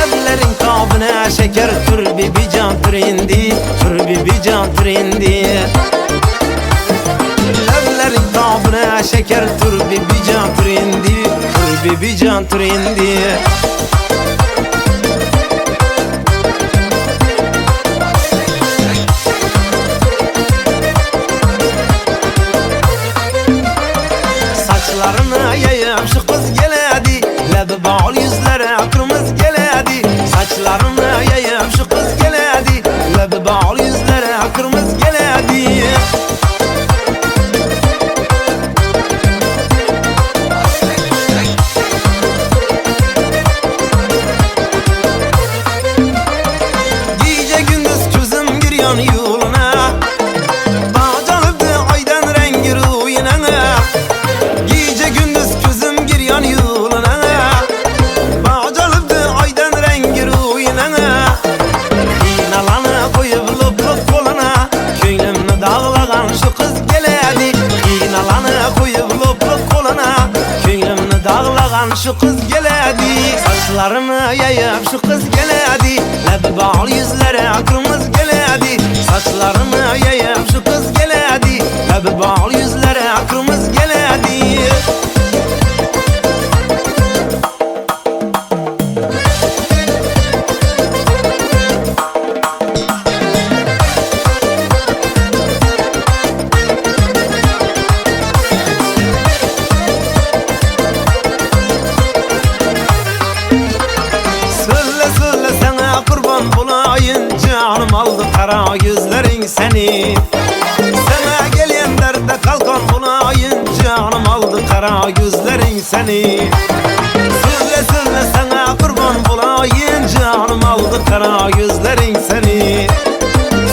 Evlerin tabına şeker turbi bir can trendi, turbi bir can trendi. Labların tabına şeker turbi bir can trendi, turbi bir can trendi. Saçlarını yayıp şu kız geledi, lebi bağlı yüzlere kırmızı geledi. Saçlarını yayıp şu kız geledi, lebi bağlı yüzlere kırmızı geledi. Gece gündüz gözüm giriyor yoluna, bağcalıbdı aydan rengi ruyuna. Gece gündüz gözüm giriyor yoluna, bağcalıbdı aydan rengi ruyuna. İnalanı koyup lop lop koluna, köylümünü dağlagan şu kız geledi. İnalanı koyup lop lop koluna, köylümünü dağlagan şu kız geledi. Saçlarını yayıp şu kız geledi, lebi bağlı yüzlere kırmızı geledi. Saçlarını yayıp şu kız geledi, lebi bağlı yüzlere kırmızı geledi. Söyle söyle sana kurban bulayın, canım aldı kara gözlerin seni. Sana gelen derde kalkan bulayın, canım aldı kara gözlerin seni. Söyle söyle sana kurban bulayın, canım aldı kara gözlerin seni.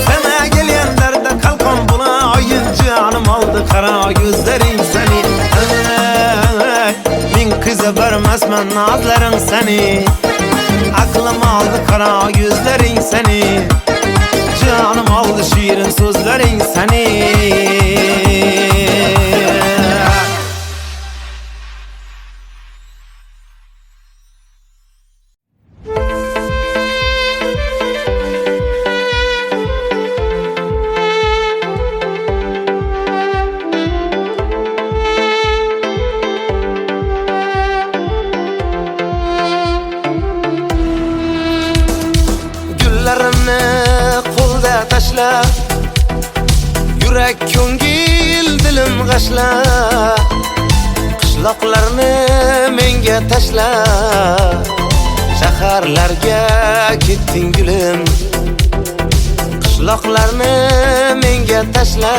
Sana gelen derde kalkan bulayın, canım aldı kara gözlerin seni. Min kıza vermezmen nazların seni. Aklım aldı kara gözlerin seni, canım aldı şiirin sözlerin seni. Güllarimni qo'lda tashla, yurak ko'ngil dilim g'ashla. Qishloqlarni menga tashla, shaharlarga ketding gulim. Qishloqlarni menga tashla,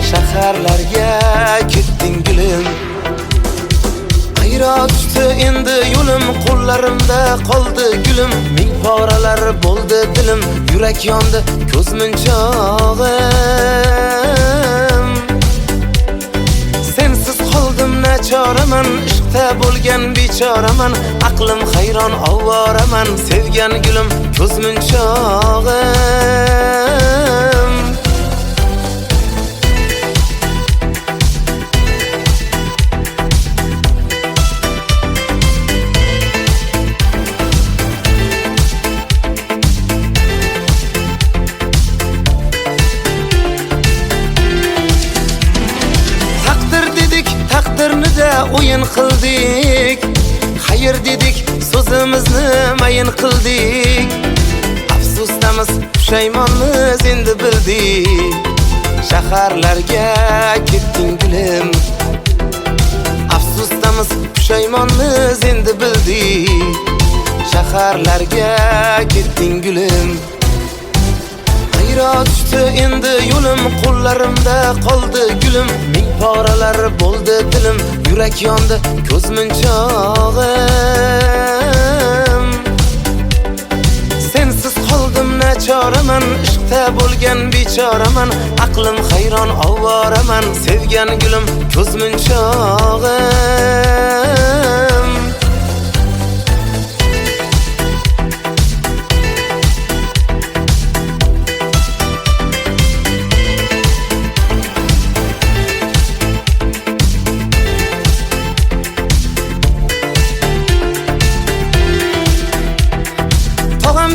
shaharlarga ketding gulim. Ayro tushdi endi yo'lim, qo'llarimda qoldi gulim. Ming poralar bo'ldi dilim, yurak yondi ko'z munchog'im. Sensiz qoldim nachoraman, ishqda bo'lgan bechoraman. Aqlim hayron ovoraman, sevgan gulim ko'z munchog'im. Taqdirnida o'yin qildik, xayr dedik, so'zimizni mayin qildik. Afsusdamiz, pushaymonmiz endi bildik. Shaharlarga ketding gulim. Afsusdamiz, pushaymonmiz endi bildik. Shaharlarga ketding gulim. Ayro tushdi endi yo'lim, qo'llarimda qoldi gulim. Ming poralar bo'ldi dilim, yurak yondi ko'z munchog'im. Sensiz qoldim nachoraman, ishqda bo'lgan bechoraman. Aqlim hayron ovoraman, sevgan gulim ko'z munchog'im.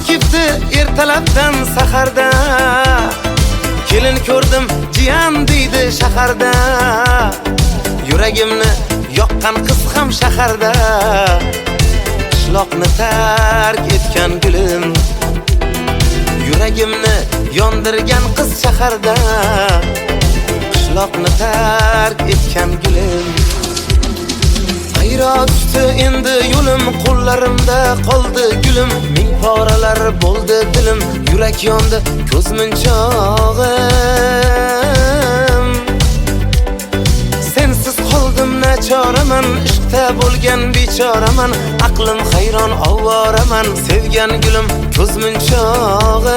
kipti ertalabdan saharda. Kelin ko'rdim jiyan deydi shaharda. Yuragimni yoqqan qiz ham shaharda. Qishloqni tark etgan gulim, yuragimni yondirgan qiz shaharda. Qishloqni tark etgan gulim. Ayro tushdi endi yo'lim, qo'llarimda qoldi gulim. Ming poralar bo'ldi dilim, yurak yondi ko'z munchog'im. Sensiz qoldim nachoraman, ishqda bo'lgan bechoraman. Aqlim hayron ovoraman, sevgan gulim ko'z munchog'im.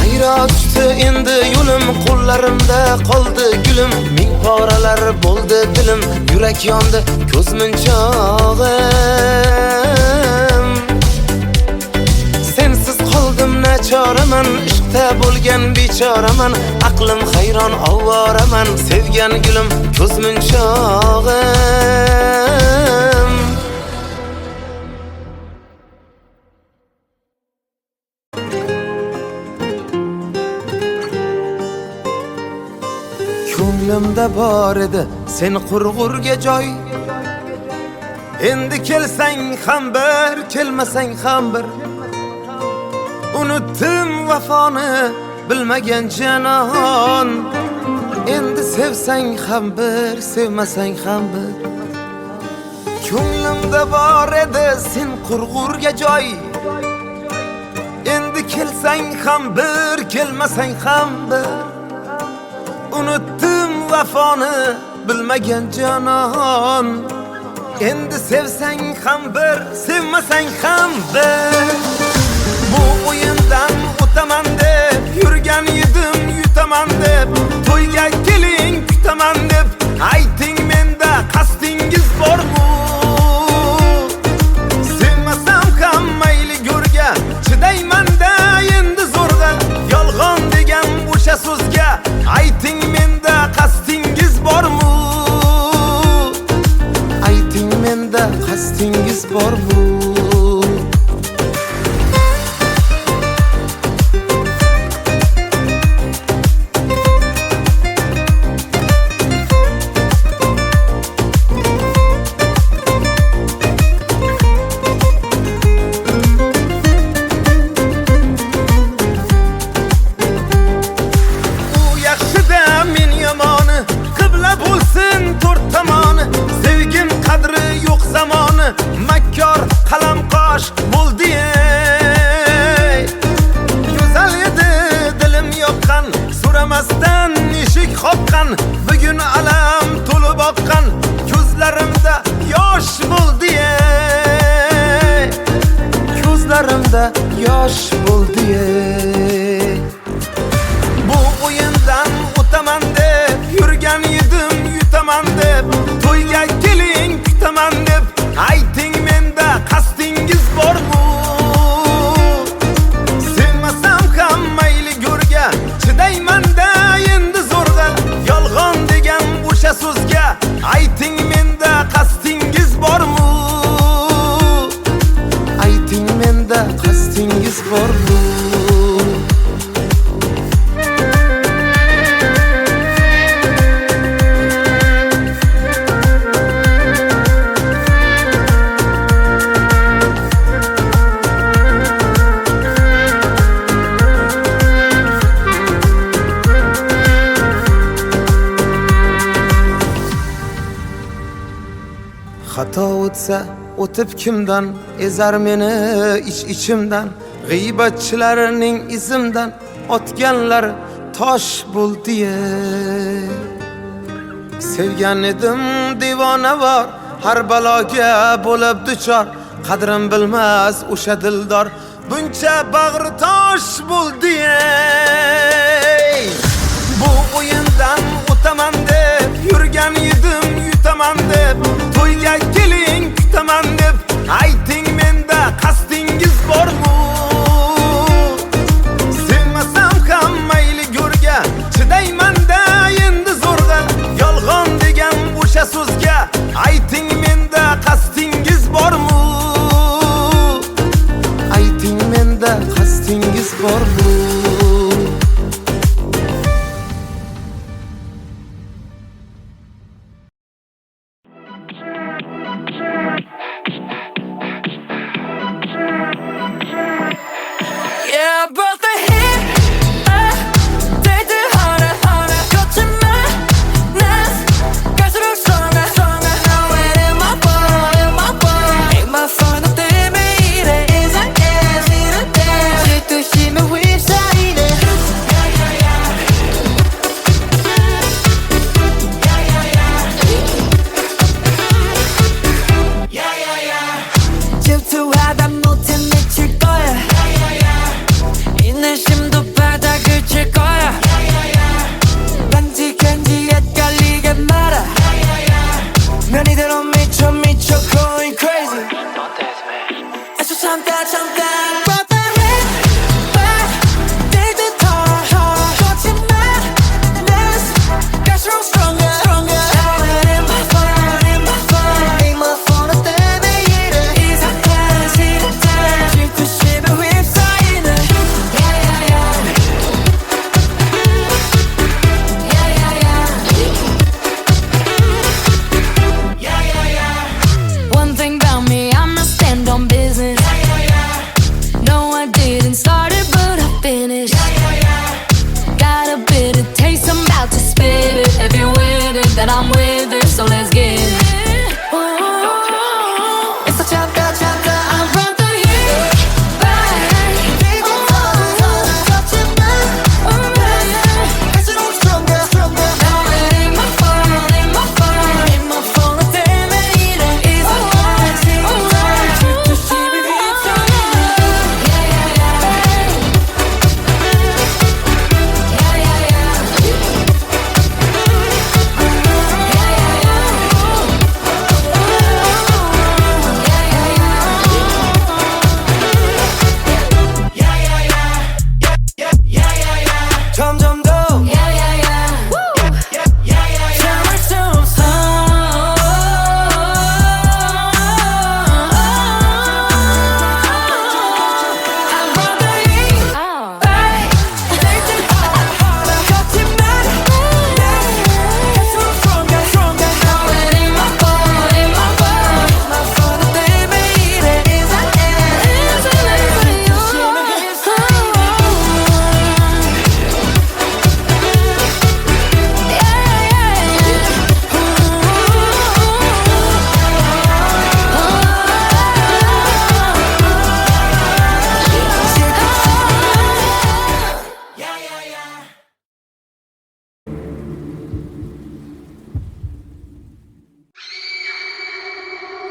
Ayro tushdi endi yo'lim, qo'llarimda qoldi gulim. Ming poralar bo'ldi dilim, yurak yondi ko'z munchog'im. Sensiz qoldim nachoraman, ishqda bo'lgan bechoraman. Aqlim hayron ovoraman, sevgan gulim ko'z munchog'im. Ko'nglimda bor edi sen qurg'urga joy. Endi kelsang ham bir, kelmasang ham bir. Unutdim vafoni bilmagan janon. Endi sevsang ham bir, sevmasang ham bir. Ko'nglimda bor edi sen qurg'urga joy. Endi kelsang ham bir, kelmasang ham bir. Unutdim vafoni bilmagan janon. Endi sevsang ham bir, sevmasang ham bir. Bu o'yindan o'taman deb yurgan edim, yutaman deb. To'yga keling kutaman deb ayting, menda qasdingiz bormi? Sevmasam ham mayli go'rga, chidayman-da endi zo'rg'a. Yolg'on degan o'sha so'zga ayting, menda qasdingiz bormi? Ayting, menda qasdingiz bormi? Makkor qalam qosh bo'ldi. Go'zal edi dilim yoqqan, so'ramasdan eshik qoqqan. Bugun alam to'lib oqqan, ko'zlarimda yosh bo'ldi. Ko'zlarimda yosh bo'ldi. Bu o'yindan o'taman deb yurgan edim, yutaman deb. To'yga keling kutaman deb ayting, menda qasdingiz bormi? Sevmasam ham mayli go'rga, chidayman-da endi zo'rg'a. Yolg'on degan o'sha so'zga ayting, menda qasdingiz bormi? Ayting, menda qasdingiz bormi? Xato o'tsa o'tib kimdan, ezar meni ichimdan. G'iybatchilarning izimdan otganlar tosh bo'ldi. Sevgan edim devona bor, har baloga bo'lib duchor. Qadrim bilmas o'sha dildor, buncha bag'ri tosh bo'ldi. Bu o'yindan o'taman deb yurgan edim, yutaman deb. To'yga keling kutaman deb ayting, menda qasdingiz bormi? Sevmasam ham mayli go'rga, chidayman-da endi zo'rg'a. Yolg'on degan o'sha so'zga ayting, menda qasdingiz bormi? bor bu. Yeah, I brought the heat. Take it harder, harder. 거침만 난 갈수록 stronger, stronger. Now it ain't my fault, ain't my fault. Ain't my fault. 너 때문에 이래. 이상해, 싫은데. 질투심에 휩싸이네. 질투하다 못해 미칠 거야. 이 내심도 바닥을 칠 거야. 반지간지 헷갈리게 말아. 면이대로 미쳐 미쳐 going crazy. 애써 참다 참다. Brought the heat back. Take the toll. 거침만 난 갈수록 stronger, stronger. Now it ain't my fault, ain't my fault. Ain't my fault. 너 때문에 이래. 이상해, 싫은데. 질투심에 휩싸이네. One thing about me, I'ma stand on business. No, I didn't start it, but I finished. Got a bit of taste, I'm about to spit it. If you're with it, then I'm with it, so let's get it. It's a chapter, chapter. I brought the heat back. 갈수록 stronger, stronger. Now it ain't my fault, ain't my fault. Ain't my fault. 너 때문에 이래. 이상해, 싫은데. 질투심에 점점 더 참을 수 없어. I brought the heat back. Take it harder. 거침만 난 갈수록 stronger, stronger. Now it ain't my fault, ain't my fault. Ain't my fault. 너 때문에 이래. 이상해, 질투심에 휩싸이네.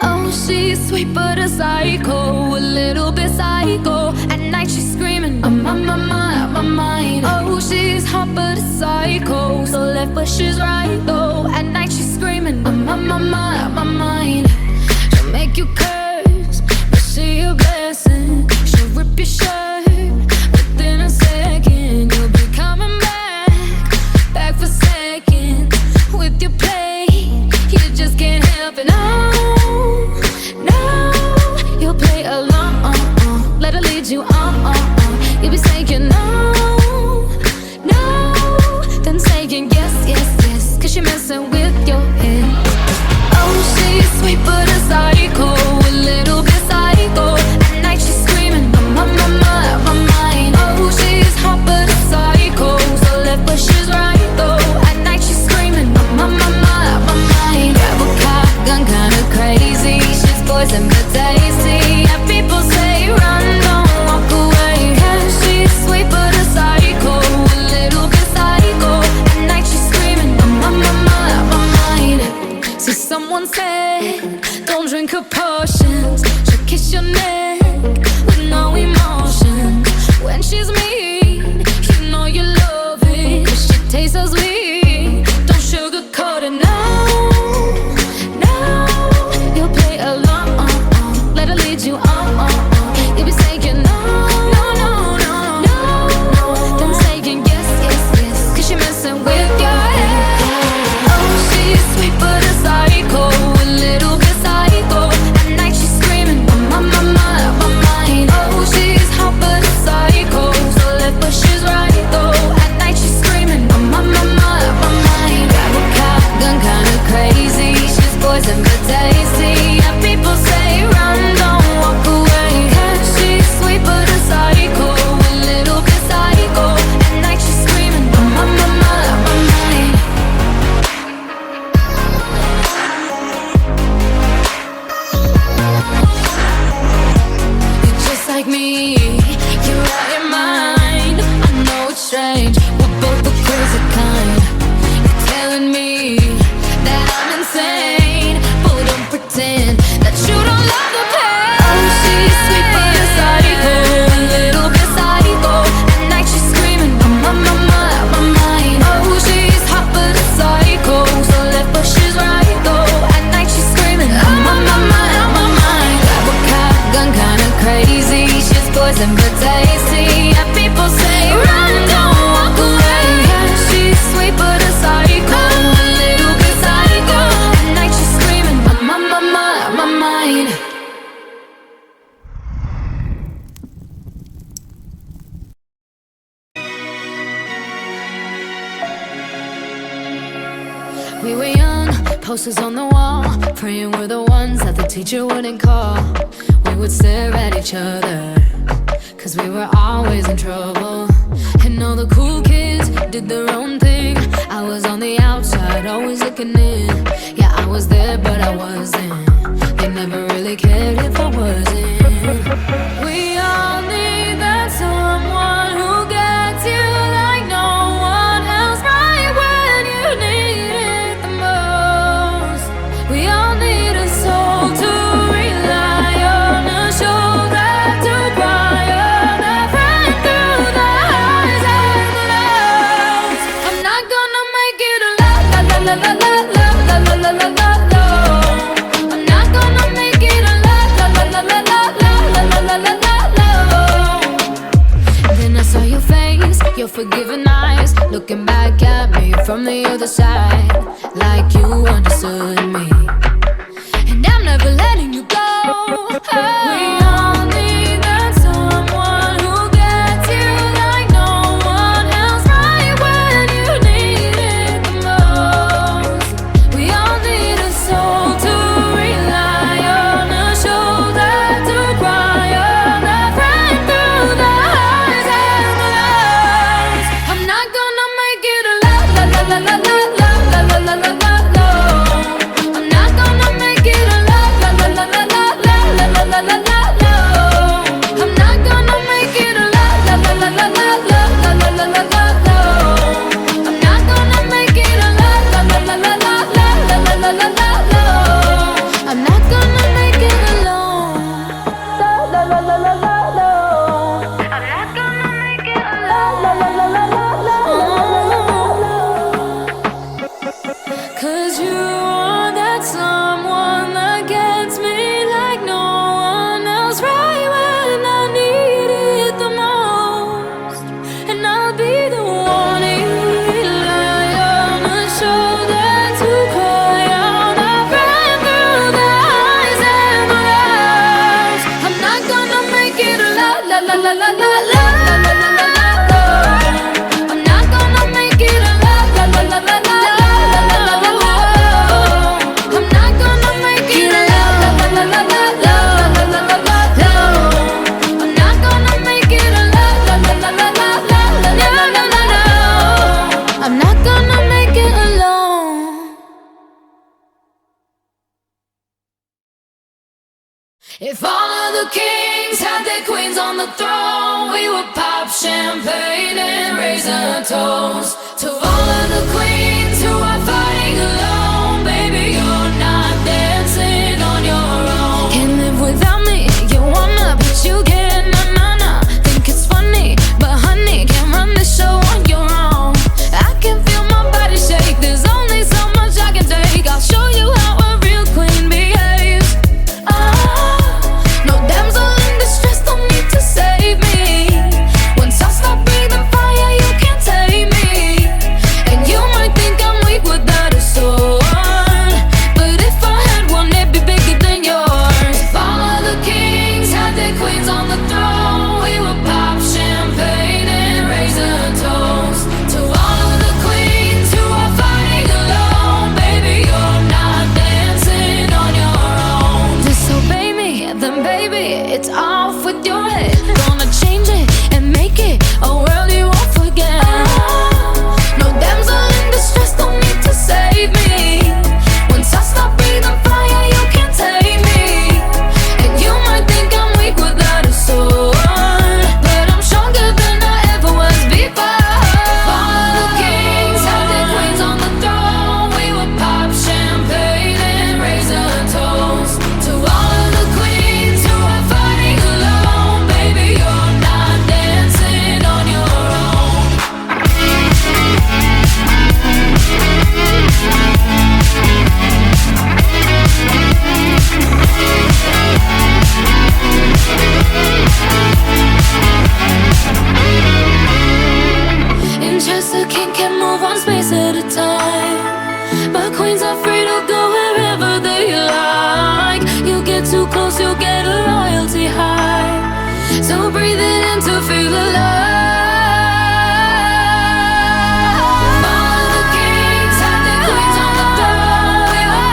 Oh, she's sweet but a psycho, a little bit psycho. At night she's screaming, I'm on my mind. Oh, she's hot but a psycho, so left but she's right though. At night she's screaming, I'm on my mind. She'll make you curse, but she a blessing. She'll rip your shirt within a second. You'll be coming back for seconds with your play. You just can't help it. No, you'll play along. Let her lead you on. You'll be saying no, then saying yes, yes, yes. 'Cause you're messing with your head. Oh, she's sweet but a psycho, a little bit psycho. At night she's screaming, I'm on my mind. Oh, she's hot but a psycho, so left but she's right though. At night she's screaming, I'm on my mind. Grab a car, gun kinda crazy. She's poison but tasty. Yeah, people say run, don't walk away. Yeah, she's sweet but a psycho, a little bit psycho. At night she's screaming, I'm on my mind. See, someone said, don't drink her potions. She'll kiss your neck with no emotion. When she's mean, you know you love it. 'Cause she tastes so sweet, don't sugarcoat it, no. You'll play along, let her lead you on. You'll be saying no, then saying yes, yes, yes. 'Cause you're messing with your head. Oh, she's sweet but a psycho, a little bit psycho. At night she's screaming, I'm on my mind. Posters on the wall, praying we're the ones that the teacher wouldn't call. We would stare at each other, cause we were always in trouble. And all the cool kids did their own thing. I was on the outside, always looking in. Yeah, I was there, but I wasn't. They never really cared if I wasn't. We all need that someone who gets you like no one else, right when you need it the most. We all need a soul to rely on, a shoulder to cry on, a friend through the highs and the lows. I'm not gonna make it a la la la la la la la la la la la la. I'm not gonna make it a la la la la la la la la la la la. Then I saw your face, your forgiving eyes, looking back at me from the other side, like you understood me. And I'm never letting you go. We all need that someone who gets you like no one else, right when you need it the most. We all need a soul to rely on, a shoulder to cry on, a friend through the highs and the lows. I'm not gonna make it a la la la la la la la la la la la la. I'm not gonna make it a la la la la la la la la la la la la. I'm not gonna make it a la la la la la la la la la la la la. I'm not gonna make it a la la la la la la la la la la la. I'm not gonna make it alone. La la la la la la la. I'm not gonna make it alone. La la la la la la la. Cause you are that someone that gets me like no one else, right when I need it the most. And I'll be the one you rely on, a shoulder to cry on, a friend through the highs and the lows. I'm not gonna make it a la la la la la la la la la la la. I'm not gonna make it a la la la la la la la la la la la. I'm not gonna make it a la la la la la la la la la la la. I'm not gonna make it a la la la la la la la la la la la. I'm not gonna make it alone. If all of the kings had their queens on the throne, we would pop champagne and raise a toast to all of the queens who are fighting alone. Baby, you're not dancing on your own. Can't live without me, you wanna, but you can't. Nah, nah, nah. Think it's funny, but honey, can't run the show on your own. I can feel my body shake, there's only so much I can take. I'll show you how a real queen behaves. No damsel in distress, don't need to save me. Once I stop breathing fire, you can't take me. And you might think I'm weak without a sword, but if I had one, it'd be bigger than yours. If all of the kings had their queens on the throne, we would pop champagne and raise a toast to all of the queens who are fighting alone. Baby, you're not dancing on your own. Disobey me, then baby, it's off with your head. Gonna change it and make it a world you won't forget. No damsel in distress, don't need to save me. Once I stop breathing fire, you can't take me. And you might think I'm weak without a sword, but I'm stronger than I ever was before. If all of the kings had their queens on the throne, we would pop champagne and raise a toast to all of the queens who are fighting alone. Baby, you're not dancing on your own. In chess, the king can move one space at a time, but queens are free to go wherever they like. You get too close, you'll get a royalty high. So breathe it in to feel alive. All of the kings had their queens on the throne. We were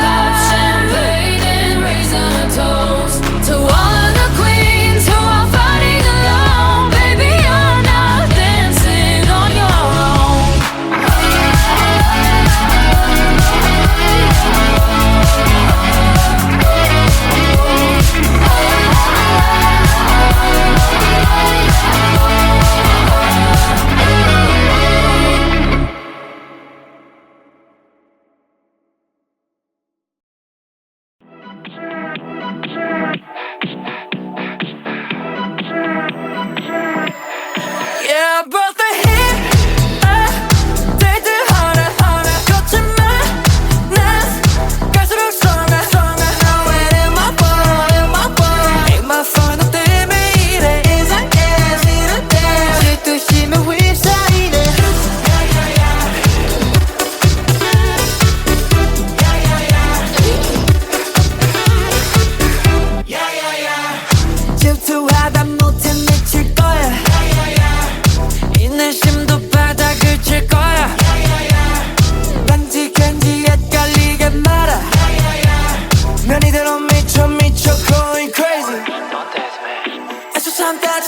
지루하다 못해 미칠 거야 이 내심도 바닥을 칠 거야 반지간지 헷갈리게 말아 난 이대로 미쳐 going crazy 애써 참다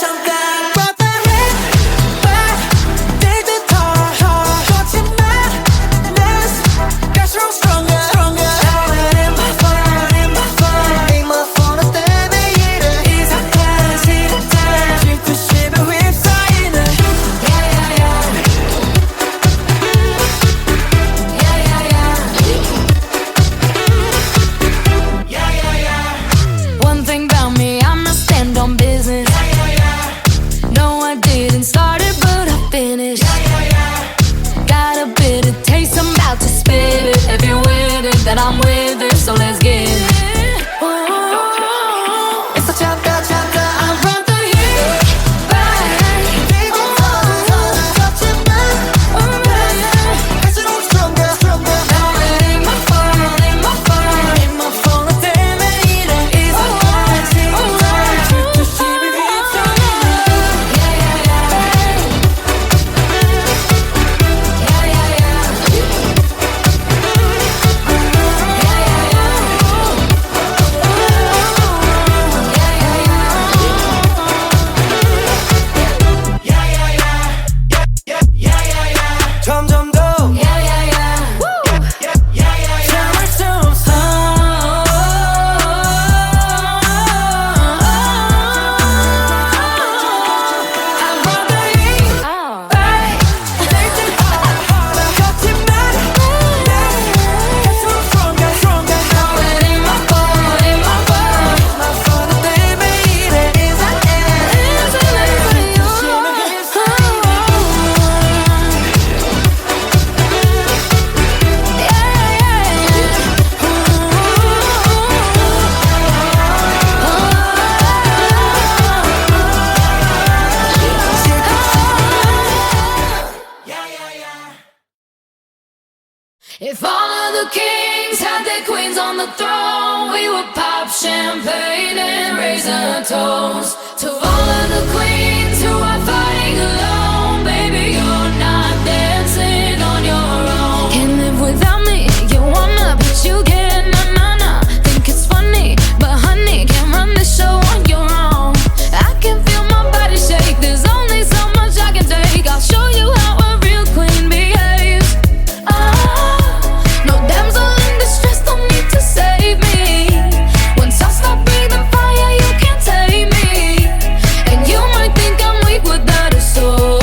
that I'm with it, so let's get it. It's a chapter, I'd rather hit back. touching 갈수록 stronger Now it ain't my fault, ain't my fault. ain't my fault 너 때문에 이래 이상하지 조심히 점점 더 참을 수 없어 I'd rather hit back. 거짓말 갈수록 stronger Now it ain't my fault, ain't my fault. my fault 너 때문에 이래 If all of the kings had their queens on the throne, we would pop champagne and raise a toast to all of the queens who are fighting alone. Baby, you're not dancing on your own. Can't live without me, you wanna, but you can't. Nah. Think it's funny, but honey, can't run the show on your own. I can feel my body shake, there's only so much I can take. I'll show you how a real queen behaves. No damsel in distress, don't need to save me. Once I stop breathing fire, you can't take me. And you might think I'm weak without a sword,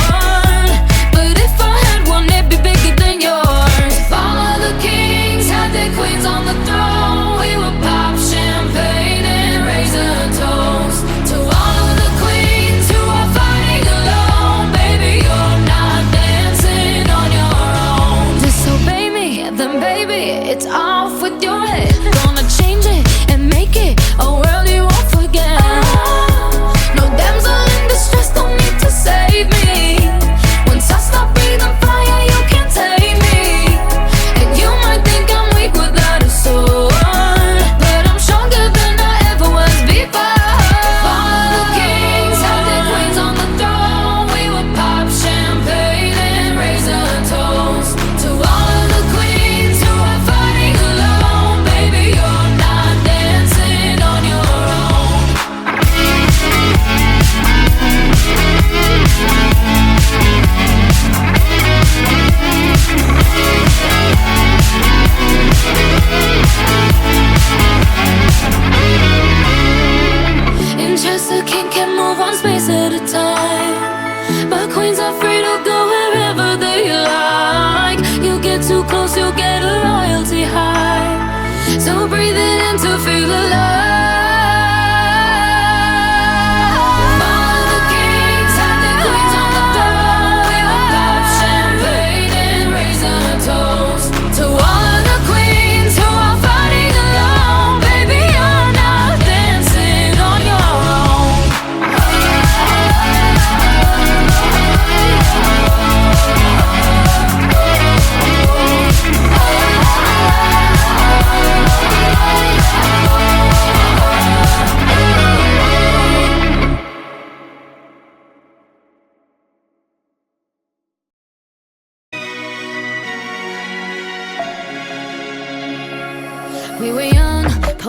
but if I had one, it'd be bigger than yours. If all of the kings had their queens on the throne, we would pop champagne and raise a toast to all of the queens who are fighting alone. Baby, you're not dancing on your own. Disobey me, then baby, it's off with your head. Gonna change it and make it a world you won't forget. No damsel in distress, don't need to save me. Once I stop breathing fire, you can't take me. And you might think I'm weak without a sword, but I'm stronger than I ever was before. If all of the kings had their queens on the throne, we would pop champagne and raise a toast to all of the queens who are fighting alone. Baby, you're not dancing on your own. In chess, the king can move one space at a time, but queens are free to go wherever they like. You get too close, you'll get a royalty high. So breathe it in to feel alive. All of the kings had their queens on the throne. We would pop champagne and raise a toast to all of the queens who are fighting alone. Baby, you're not dancing on your own.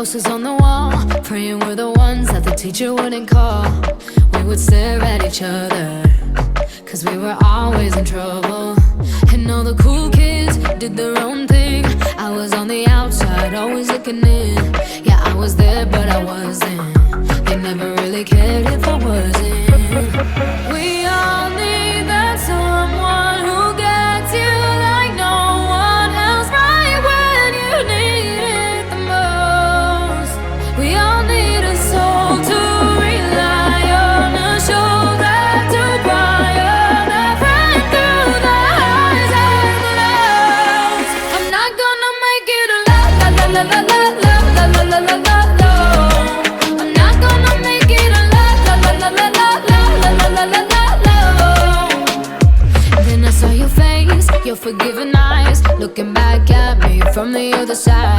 Posters on the wall, praying we're the ones that the teacher wouldn't call. We would stare at each other, cause we were always in trouble. And all the cool kids did their own thing. I was on the outside, always looking in. Yeah, I was there, but I wasn't. They never really cared if I wasn't. We all need that someone who gets you like no one else, right when you need it the most. We all need a soul to rely on, a shoulder to cry on, a friend through the highs and the lows. I'm not gonna make it a la la la la la la la la la la la la. I'm not gonna make it a la la la la la la la la la la la. Then I saw your face, your forgiving eyes, looking back at me from the other side.